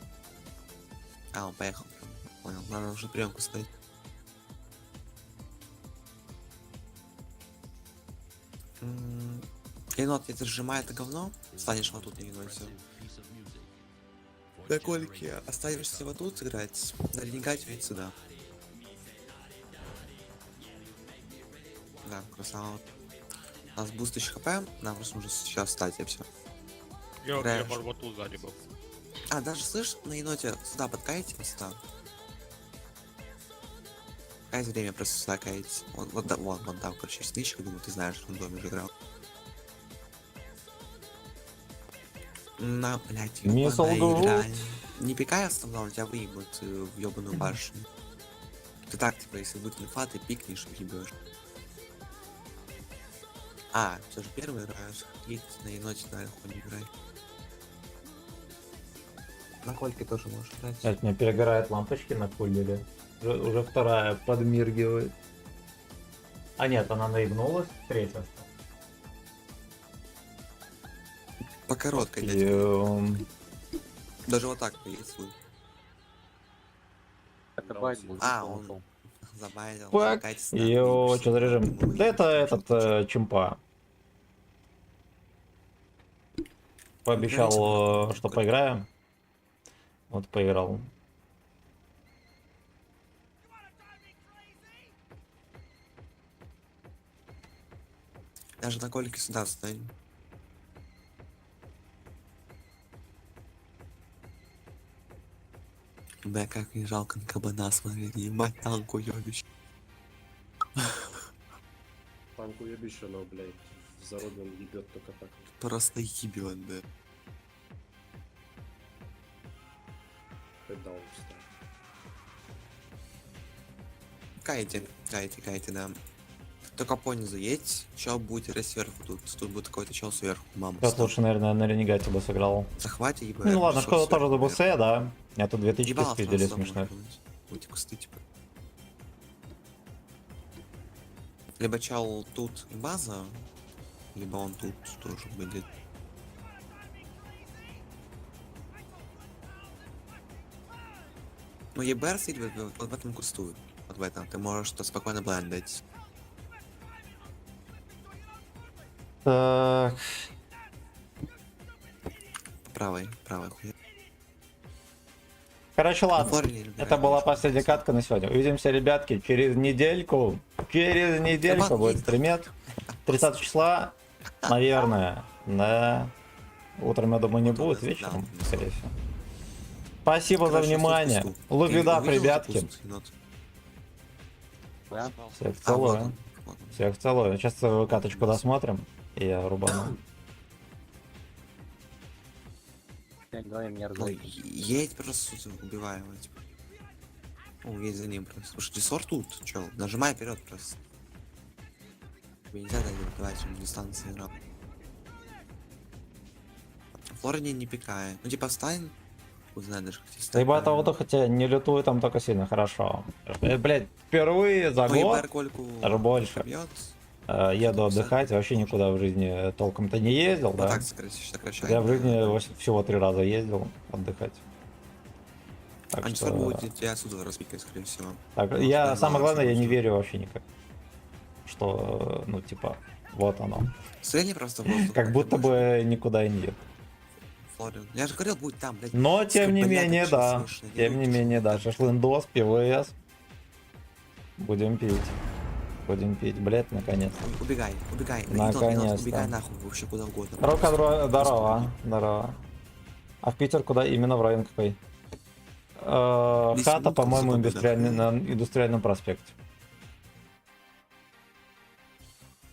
А, он поехал. Понял, надо уже приемку ставить. Енот, если сжимает это говно, станешь вот тут и все. На колике останешься вот тут играть, наренегать ведь сюда. Да, красава. У нас буст еще хп, нам просто нужно сейчас встать и все. Я Играешь. вот тут сзади был. А, даже слышь, на еноте сюда подкаете, сюда. Какое время просто сюда каете. Вот там, короче, снычка, думаю, ты знаешь, что он в доме же играл. На, блядь, Мисс ёбаная Олгоут. игра. Не пикай оставлял, тебя выебут в ёбаную башню. Ты так, типа, если будет инфа, ты пикнешь и ебешь. А, все же первый играешь. Едь на еноте, на хуй не играй. На кольке тоже можешь играть. Блядь, мне перегорают лампочки на кулере. Уже вторая подмиргивает. А нет, она наебнулась. Третья. По короткой, дядька. Ем, Даже вот так приветствую. А, он забайтил. Пак. Йо, что за режим? Да это этот чемпа. Пообещал, что поиграем. Вот поиграл. Даже на кольке сюда встань. Бля, как мне жалко на кабана смотреть, ебать танку ёбищ. Танку ебище, но, блядь, в заробе он ебет только так. Просто ебет, да. Пэддаун встал. Кайте, да. Только понизу едь, чел будет сверху тут будет какой-то чел сверху, мама. Сейчас лучше, наверное, на ренегате бы сыграл. Захвате ебать. Ну ладно, Шкода тоже до БС, да. Я тут 2000 Ебало спиздили сразу смешных. будете кусты, типа. Либо чел тут и база, либо он тут тоже будет. Ну ебер сидит вот в этом кусту. Вот в этом. Ты можешь то спокойно блендить. Так, Правой хуя. короче, ладно. Флоре не Это была играет, последняя катка на сегодня. Увидимся, ребятки, через недельку. Через недельку Кабан будет есть. стримет. 30 числа, наверное. Да. Утром, я думаю, не Вот он, будет, да, вечером, да. скорее всего. Спасибо за Короче, внимание. тут кусту. Лувидап, Ты увидел ребятки. куст, енот? Всех А, вот целую. он, вот он. Всех целую. Сейчас каточку досмотрим. И я рубану. Ну, едь просто убивай его, типа. О, едь за ним просто. Слушай, десор тут, чел, нажимай вперед просто. Тебе нельзя давать, чтобы дистанции играл. Флорине не пикай. Ну типа встань. Узнай даже, как тебе встать. Ебать, правильно. вот хотя не лютую там только сильно хорошо. Блять, впервые за Ну, год ебар кольку даже больше. побьет. Еду отдыхать, вообще никуда в жизни толком-то не ездил, Вот да? так сокращай. Я в жизни всего 3 раза ездил отдыхать. Так Они что... скоро будут тебя отсюда распикать, скорее всего. Так, Может, я, даже самое главное, я лучше не будет. верю вообще никак. Что, ну, типа, вот оно. Средний просто воздух. Как будто бы никуда и нет. Флорин. Я же говорил, будет там, блядь. Но, тем не Бля, менее, как да. слышно, Тем не ебать. менее, да. Шашлындос, ПВС. Будем пить. Будем пить, блядь, наконец-то. Убегай. Наконец-то. Убегай нахуй вообще куда угодно. Рука, Просто здорово, здорово. А в Питер куда? Именно в район какой? Здесь Хата, минутка, по-моему, зато индустриальный, да. на индустриальном проспекте.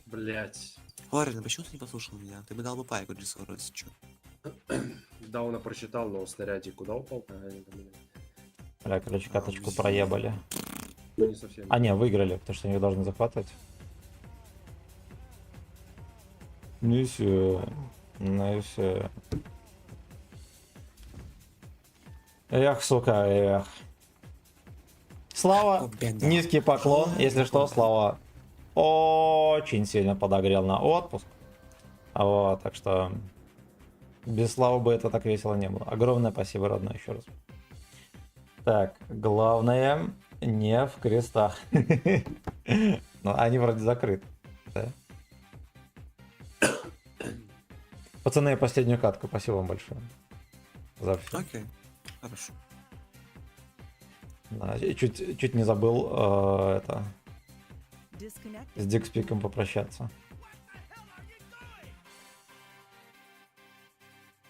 Блять. Флорин, почему ты не послушал меня? Ты бы дал бы пайку для ссоры, если чё. Дауна прочитал, но снарядик куда упал? А, не, там, блин. Бля, короче, каточку проебали. Ну, не совсем. А, не, выиграли, потому что они их должны захватывать. Ну и все. Ну и все. Эх, сука, эх. Слава, Победа. низкий поклон, если что, Слава. очень сильно подогрел на отпуск. Вот, так что без Славы бы это так весело не было. Огромное спасибо, родной, еще раз. Так, главное не в крестах. Но они вроде закрыты. Да? Пацаны, последнюю катку. Спасибо вам большое. За все. Окей, хорошо. Да, и чуть не забыл это с Disconnected. Дикспиком попрощаться.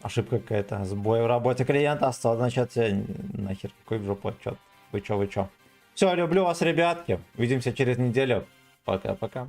Ошибка какая-то. Сбой в работе клиента. Значит, нахер какой в жопу отчет. Вы чё? Все, люблю вас, ребятки. Увидимся через неделю. Пока-пока.